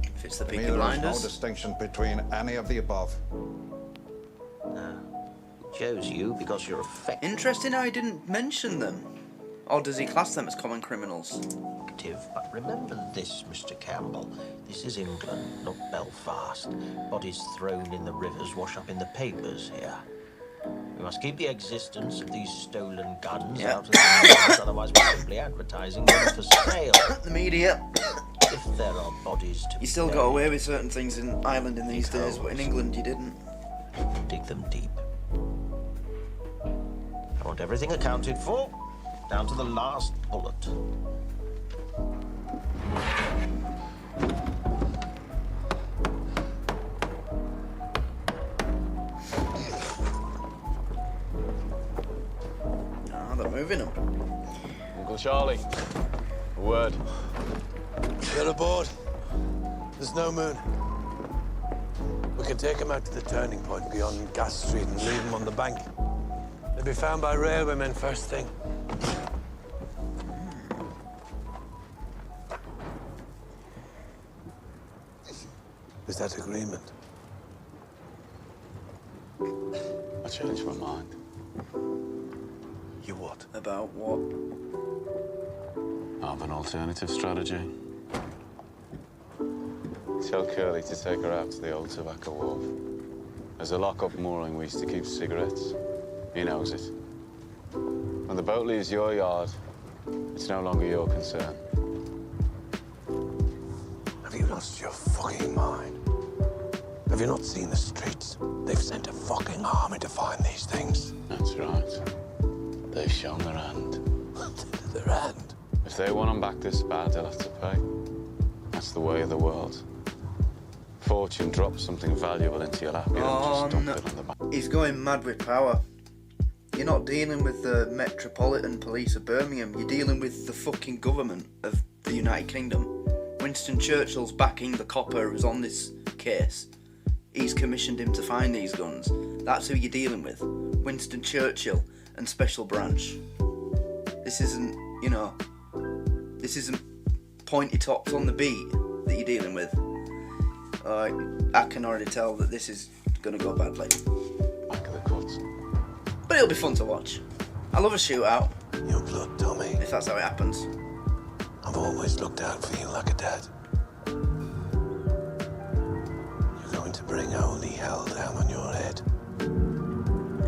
If it's the To me, Peaky there is Blinders. no distinction between any of the above. No. Chose you because you're effective. Interesting how he didn't mention them. Or does he class them as common criminals? But remember this, Mr. Campbell. This is England, not Belfast. Bodies thrown in the rivers wash up in the papers here. We must keep the existence of these stolen guns out of the news, otherwise we're simply advertising them for sale. The media. If there are bodies to You still got away with certain things in Ireland in these days, but in England you didn't. dig them deep. I want everything accounted for, down to the last bullet. Ah, they're moving them. Uncle Charlie, a word. Get aboard. There's no moon. We can take him out to the turning point beyond Gas Street and leave him on the bank. They'll be found by railwaymen first thing. Is that agreement? I changed my mind. You what? About what? I have an alternative strategy. Tell Curly to take her out to the old tobacco wharf. There's a lock-up mooring we used to keep cigarettes. He knows it. When the boat leaves your yard, it's no longer your concern. Have you lost your fucking mind? Have you not seen the streets? They've sent a fucking army to find these things. That's right. They've shown their hand. Their hand? If they want them back this bad, they'll have to pay. That's the way of the world. Fortune drops something valuable into your lap, you don't just dump it on the back. He's going mad with power. You're not dealing with the Metropolitan Police of Birmingham. You're dealing with the fucking government of the United Kingdom. Winston Churchill's backing the copper who's on this case. He's commissioned him to find these guns. That's who you're dealing with. Winston Churchill and Special Branch. This isn't, you know, this isn't pointy tops on the beat that you're dealing with. I can already tell that this is going to go badly. Back of the cuts. But it'll be fun to watch. I love a shootout. Your blood, Tommy. If that's how it happens. I've always looked out for you like a dad. You're going to bring holy hell down on your head.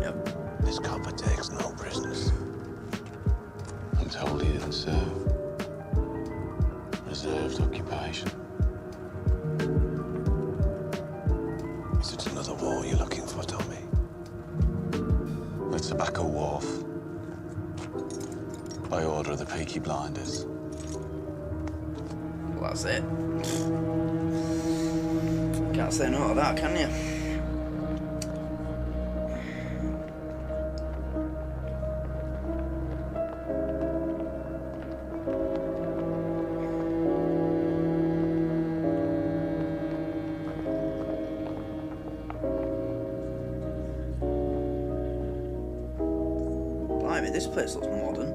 Yep. This copper takes no prisoners. I'm told he didn't serve. Reserved occupation. Is it another war you're looking for, Tommy? The tobacco wharf. By order of the Peaky blinders. Well, that's it. Can't say no to that, can you? Blimey, this place looks modern.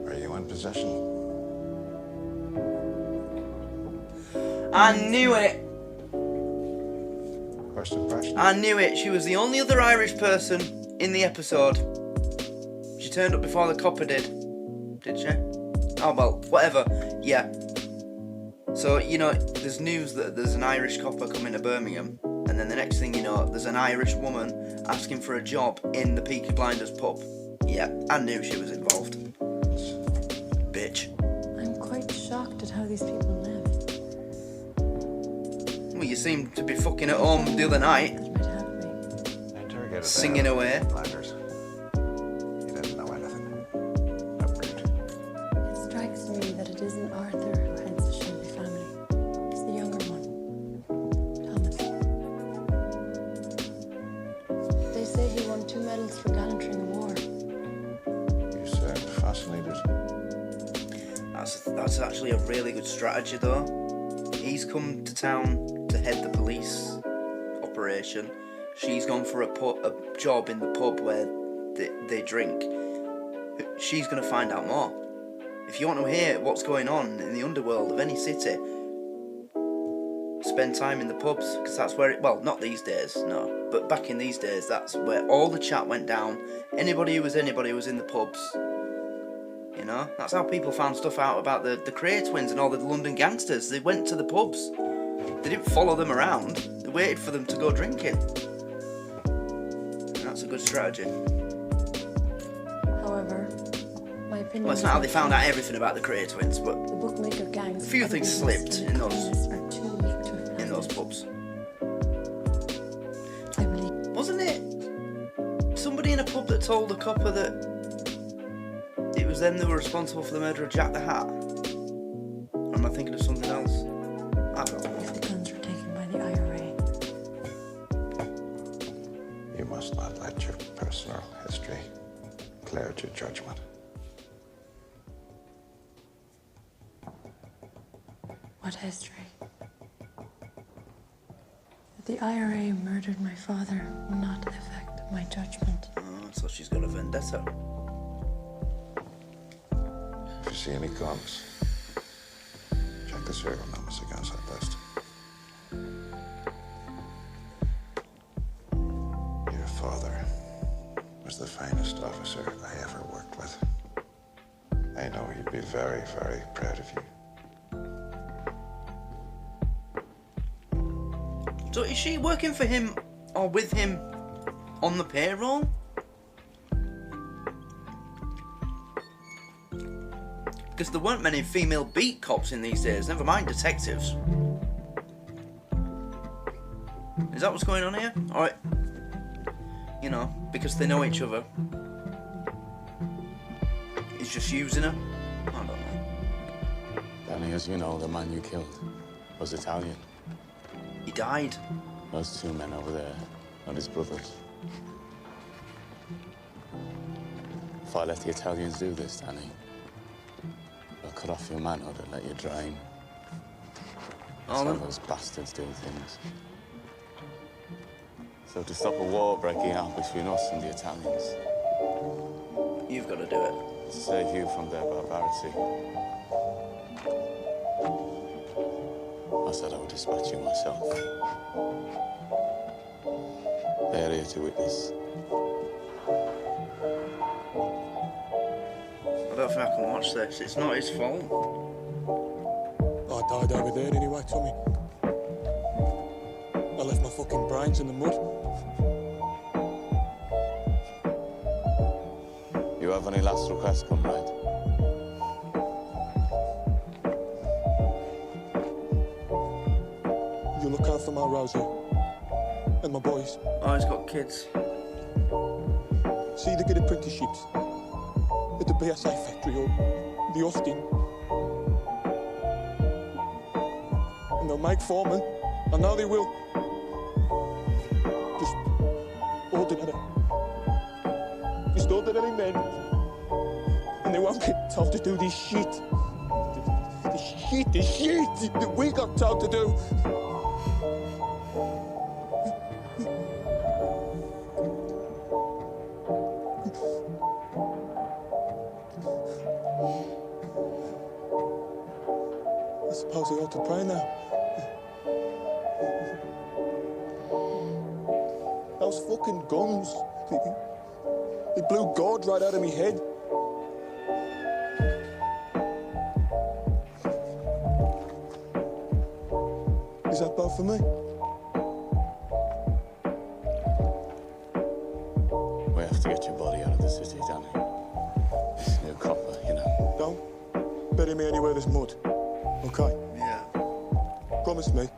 Are you in possession? I knew it! First impression? I knew it. She was the only other Irish person in the episode. She turned up before the copper did. Did she? Oh, well, whatever. Yeah. So, you know, there's news that there's an Irish copper coming to Birmingham, and then the next thing you know, there's an Irish woman asking for a job in the Peaky Blinders pub. Yeah, I knew she was involved. Bitch. I'm quite shocked at how these people live. Well, you seemed to be fucking at home the other night. Singing away. Blinders. You didn't know anything. No brute. It strikes me that it isn't Arthur who heads the Shelby family. It's the younger one, Thomas. They say he won 2 medals for gallantry in the war. You sound fascinated. That's actually a really good strategy, though. He's come to town to head the police operation. She's gone for a job in the pub where they drink. She's going to find out more. If you want to hear what's going on in the underworld of any city, spend time in the pubs, because that's where well, not these days, no, but back in these days, that's where all the chat went down. Anybody who was in the pubs. You know, that's how people found stuff out about the Cray twins and all the London gangsters. They went to the pubs. They didn't follow them around. They waited for them to go drinking. And that's a good strategy. However, my opinion. Well, it's not how they found out everything about the Cray twins, but the bookmaker gangs. a few things slipped in those pubs. I believe. Wasn't it somebody in a pub that told the copper that it was them that were responsible for the murder of Jack the Hat? Or am I thinking of something else? I don't know. If the guns were taken by the IRA. You must not let your personal history cloud your judgment. What history? That the IRA murdered my father will not affect my judgment. Oh, so she's got a vendetta. If you see any guns, check the serial numbers against that list. father was the finest officer I ever worked with. I know he'd be very, very proud of you. So is she working for him or with him on the payroll? Because there weren't many female beat cops in these days, never mind detectives. Is that what's going on here? Or, you know, because they know each other. He's just using her? I don't know. Danny, as you know, the man you killed was Italian. He died. Those two men over there are his brothers. If I let the Italians do this, Danny, they'll cut off your manhood and let you drain. That's how those bastards do things. So to stop a war breaking out between us and the Italians, you've got to do it. To save you from their barbarity, I said I would dispatch you myself. They're here to witness. I don't think I can watch this. It's not his fault. I died over there anyway, Tommy. I left my fucking brains in the mud. You have any last requests, comrade? You look after my Rosie and my boys. Oh, he's got kids. See, they get apprenticeships at the BSA factory or the Austin. And they'll make foremen. I know they will. Just ordinary. Just ordinary men. And they won't get told to do this shit. The shit that we got told to do. I suppose I ought to pray now. Those fucking guns. They blew God right out of me head. Is that bad for me? We have to get your body out of the city, Danny. It's new copper, you know. Don't bury me anywhere there's mud. Okay? Yeah. Promise me.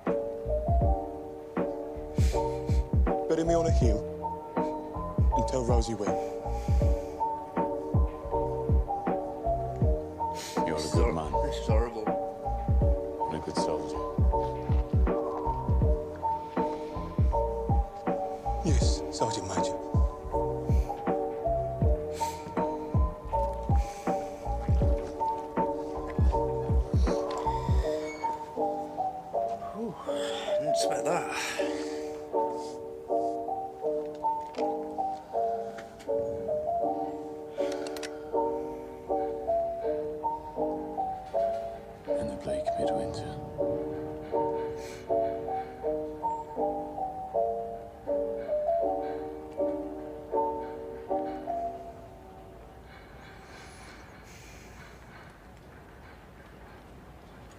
Bury me on a hill and tell Rosie where. You're a good man. This is horrible. And a good soldier. Yes, Sergeant Major. Didn't expect that. In the bleak midwinter.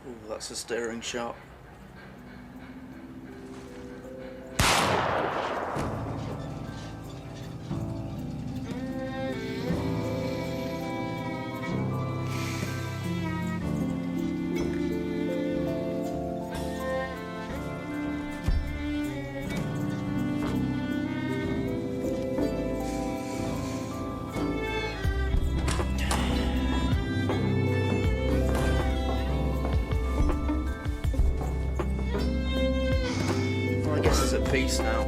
Ooh, that's a stirring shot. Peace now.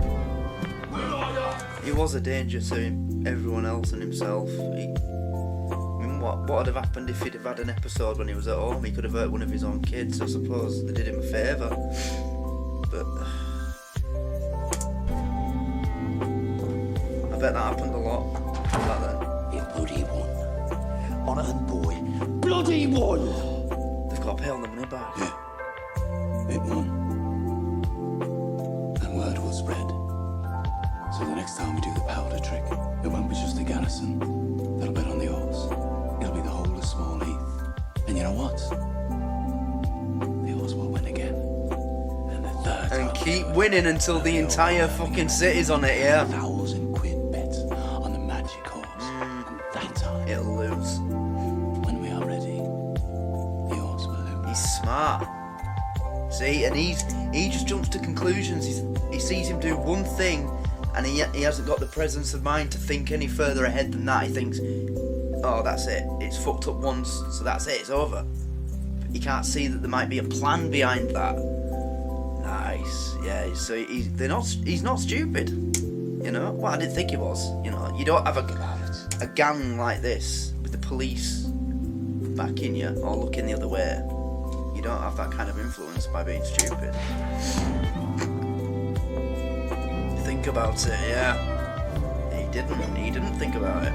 He was a danger to everyone else and himself. I mean, what would have happened if he'd have had an episode when he was at home? He could have hurt one of his own kids. I suppose they did him a favour. But I bet that happened a lot back then. You bloody one. Honoured boy. Bloody one! They've got to pay all the money back. Yeah. It won. And word will spread. So So the next time we do the powder trick, it won't be just the garrison that'll bet on the horse. It'll be the whole of Small Heath. And you know what? The horse will win again. And the third time. And keep winning until the entire fucking city's on it, yeah. £1,000 bet on the magic horse. And that time it'll lose. When we are ready, the horse will lose. He's smart. See, and he just jumps to conclusions. He sees him do one thing, and he hasn't got the presence of mind to think any further ahead than that. He thinks, oh, that's it. It's fucked up once, so that's it. It's over. But he can't see that there might be a plan behind that. Nice. Yeah. So he's not stupid. You know. Well, I didn't think he was. You know. You don't have a gang like this with the police backing you or looking the other way. You don't have that kind of influence by being stupid. Think about it, yeah. He didn't think about it.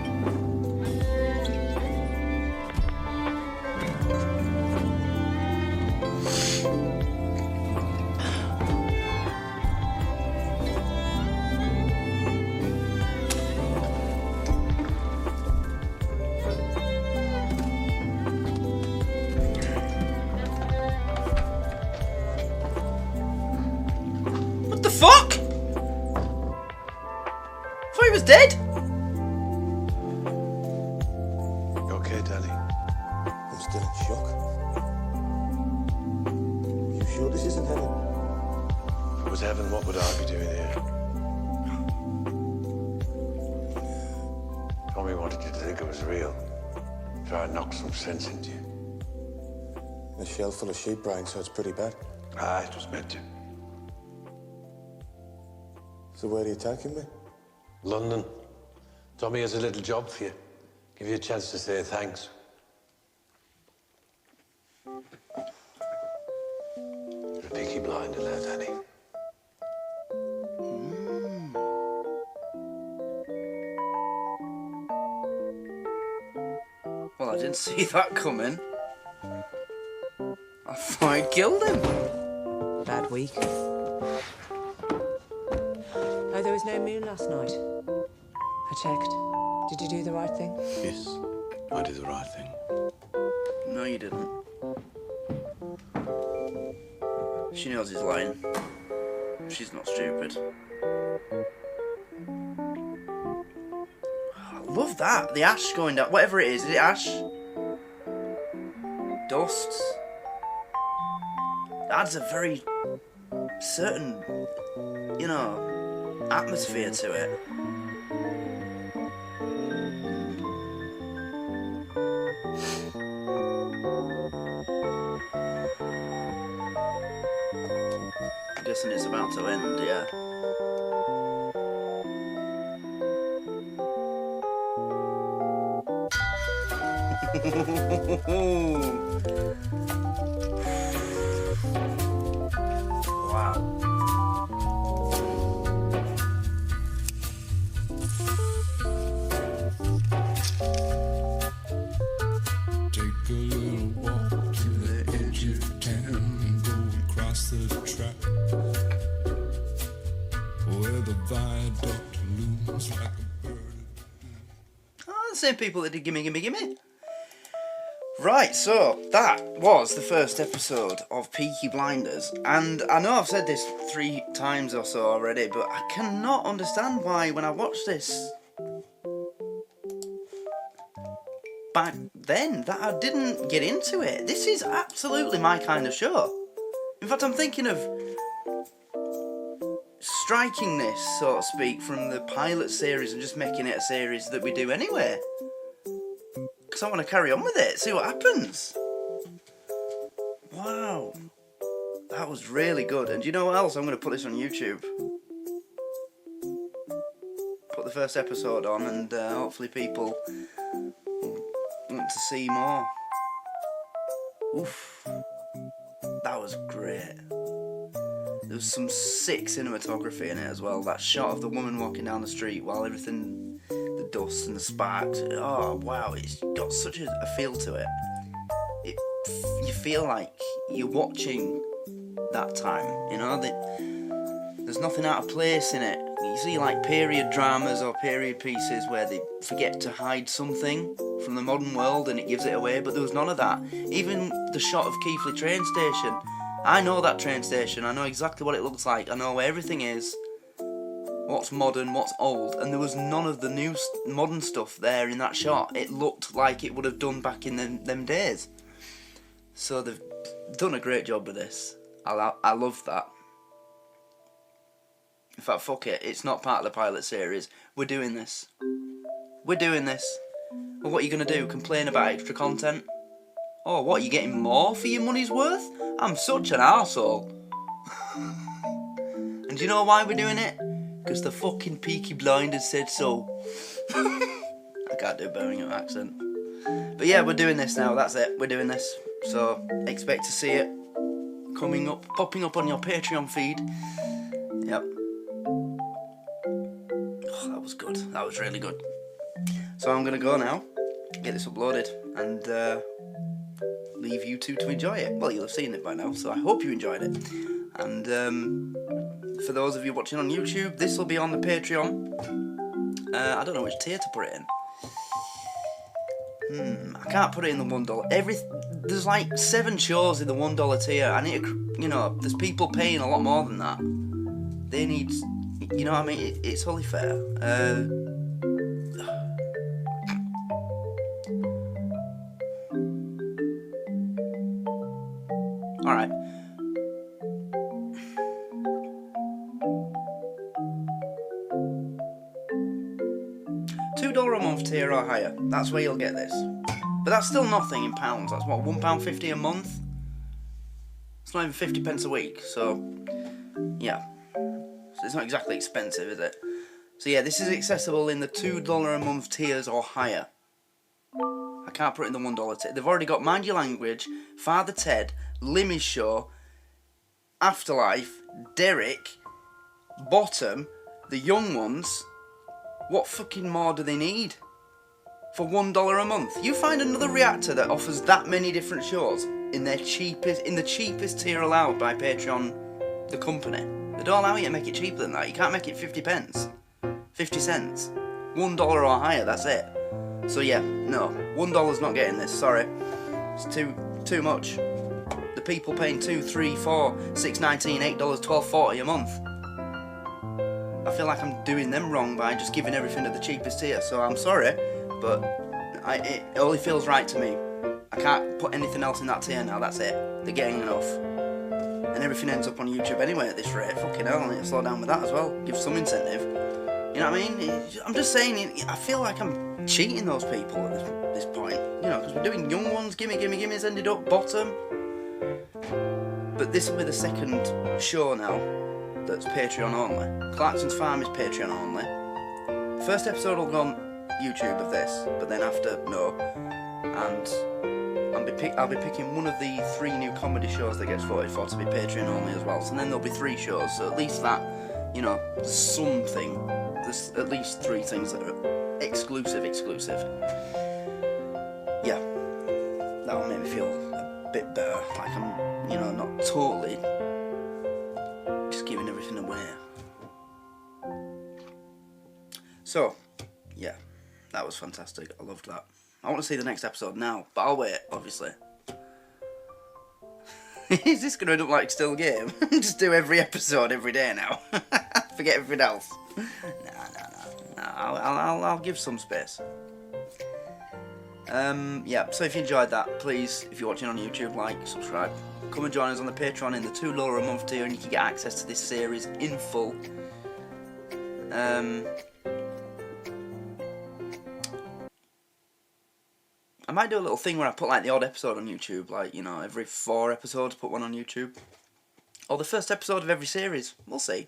Fuck! I thought he was dead. You okay, Danny? I'm still in shock. You sure this isn't heaven? If it was heaven, what would I be doing here? Tommy wanted you to think it was real. Try and knock some sense into you. A shell full of sheep brains, so it's pretty bad. Ah, it was meant to. So where are you taking me? London. Tommy has a little job for you. Give you a chance to say thanks. You're a Peaky Blinder now, Danny. Well, I didn't see that coming. I thought I killed him. Bad week. Oh, there was no moon last night. I checked. Did you do the right thing? Yes, I did the right thing. No, you didn't. She knows he's lying. She's not stupid. I love that. The ash going down. Whatever it is it ash? Dust? Adds a very certain, you know, atmosphere to it. I'm guessing it's about to end, yeah. Wow. Take a little walk to the edge of town and go across the track where the viaduct looms like a bird. Oh, the same people that did Gimme Gimme Gimme. Right, so that was the first episode of Peaky Blinders, and I know I've said this 3 times or so already, but I cannot understand why when I watched this back then that I didn't get into it. This is absolutely my kind of show. In fact, I'm thinking of striking this, so to speak, from the pilot series and just making it a series that we do anyway. Because I want to carry on with it, see what happens. Wow. That was really good. And do you know what else? I'm going to put this on YouTube. Put the first episode on and hopefully people will want to see more. Oof. That was great. There was some sick cinematography in it as well. That shot of the woman walking down the street while everything, the dust and the sparks. Oh wow, it's got such a feel to it. You feel like you're watching that time. You know, there's There's nothing out of place in it. You see like period dramas or period pieces where they forget to hide something from the modern world and it gives it away, but there was none of that. Even the shot of Keighley train station. I know that train station, I know exactly what it looks like, I know where everything is, what's modern, what's old, and there was none of the new modern stuff there in that shot. It looked like it would have done back in them days. So they've done a great job with this. I love that. In fact, fuck it, it's not part of the pilot series. We're doing this. We're doing this. Well, what are you going to do? Complain about extra content? Oh, what, are you getting more for your money's worth? I'm such an arsehole. And do you know why we're doing it? Because the fucking Peaky Blinders said so. I can't do a Birmingham accent. But yeah, we're doing this now, that's it. We're doing this. So, expect to see it coming up, popping up on your Patreon feed. Yep. Oh, that was good. That was really good. So I'm going to go now, get this uploaded, and leave you two to enjoy it. Well, you'll have seen it by now, so I hope you enjoyed it. And for those of you watching on YouTube, this will be on the Patreon. I don't know which tier to put it in. I can't put it in the $1. There's like 7 shows in the $1 tier. I need to, you know, there's people paying a lot more than that. They need, you know what I mean? It's only fair. Alright. $2 a month tier or higher. That's where you'll get this. But that's still nothing in pounds. That's what, £1.50 a month? It's not even 50 pence a week, so yeah. So it's not exactly expensive, is it? So yeah, this is accessible in the $2 a month tiers or higher. I can't put it in the $1 tier. They've already got Mind Your Language, Father Ted, Limmy's Show, Afterlife, Derek, Bottom, The Young Ones. What fucking more do they need? For $1 a month. You find another reactor that offers that many different shows in the cheapest tier allowed by Patreon, the company. They don't allow you to make it cheaper than that. You can't make it 50 pence. 50 cents. $1 or higher, that's it. So yeah, no. $1's not getting this, sorry. It's too much. The people paying $2, $3, $4, $6.19, $8, $12.40 a month. I feel like I'm doing them wrong by just giving everything to the cheapest tier, so I'm sorry, but it only feels right to me. I can't put anything else in that tier now, that's it. They're getting enough. And everything ends up on YouTube anyway at this rate. Fucking hell, I need to slow down with that as well. Give some incentive. You know what I mean? I'm just saying, I feel like I'm cheating those people at this point. You know, because we're doing Young Ones, Gimme's ended up Bottom. But this will be the second show now that's Patreon only. Clarkson's Farm is Patreon only. First episode will go on YouTube of this, but then after, no. And I'll be picking one of the 3 new comedy shows that gets voted for to be Patreon only as well. So then there'll be 3 shows, so at least that, you know, something. There's at least 3 things that are exclusive. Yeah, that will make me feel a bit better, like I'm, you know, not totally just giving everything away. So, yeah, that was fantastic. I loved that. I want to see the next episode now, but I'll wait, obviously. Is this going to end up like Still Game? Just do every episode every day now. Forget everything else. No. I'll give some space. Yeah, so if you enjoyed that, please, if you're watching on YouTube, like, subscribe. Come and join us on the Patreon in the $2 a month tier, and you can get access to this series in full. I might do a little thing where I put like the odd episode on YouTube, like, you know, every 4 episodes put one on YouTube. Or the first episode of every series. We'll see.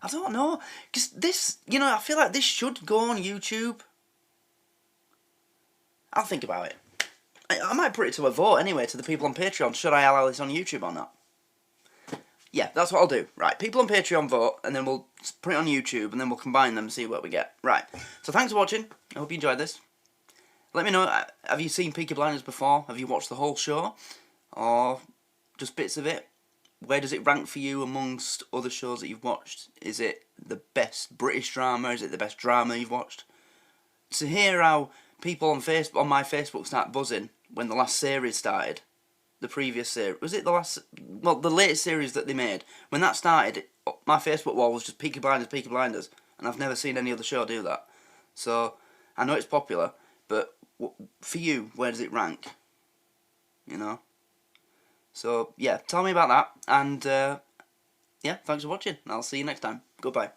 I don't know. Because this, you know, I feel like this should go on YouTube. I'll think about it. I might put it to a vote anyway to the people on Patreon. Should I allow this on YouTube or not? Yeah, that's what I'll do. Right, people on Patreon vote, and then we'll put it on YouTube, and then we'll combine them and see what we get. Right, so thanks for watching. I hope you enjoyed this. Let me know, have you seen Peaky Blinders before? Have you watched the whole show? Or just bits of it? where does it rank for you amongst other shows that you've watched? Is it the best British drama? Is it the best drama you've watched? To hear how people on my Facebook start buzzing when the last series started, the previous series, was it the last, well, the latest series that they made, when that started, my Facebook wall was just Peaky Blinders, and I've never seen any other show do that. So, I know it's popular, but for you, where does it rank? You know? So, yeah, tell me about that, and, yeah, thanks for watching. I'll see you next time. Goodbye.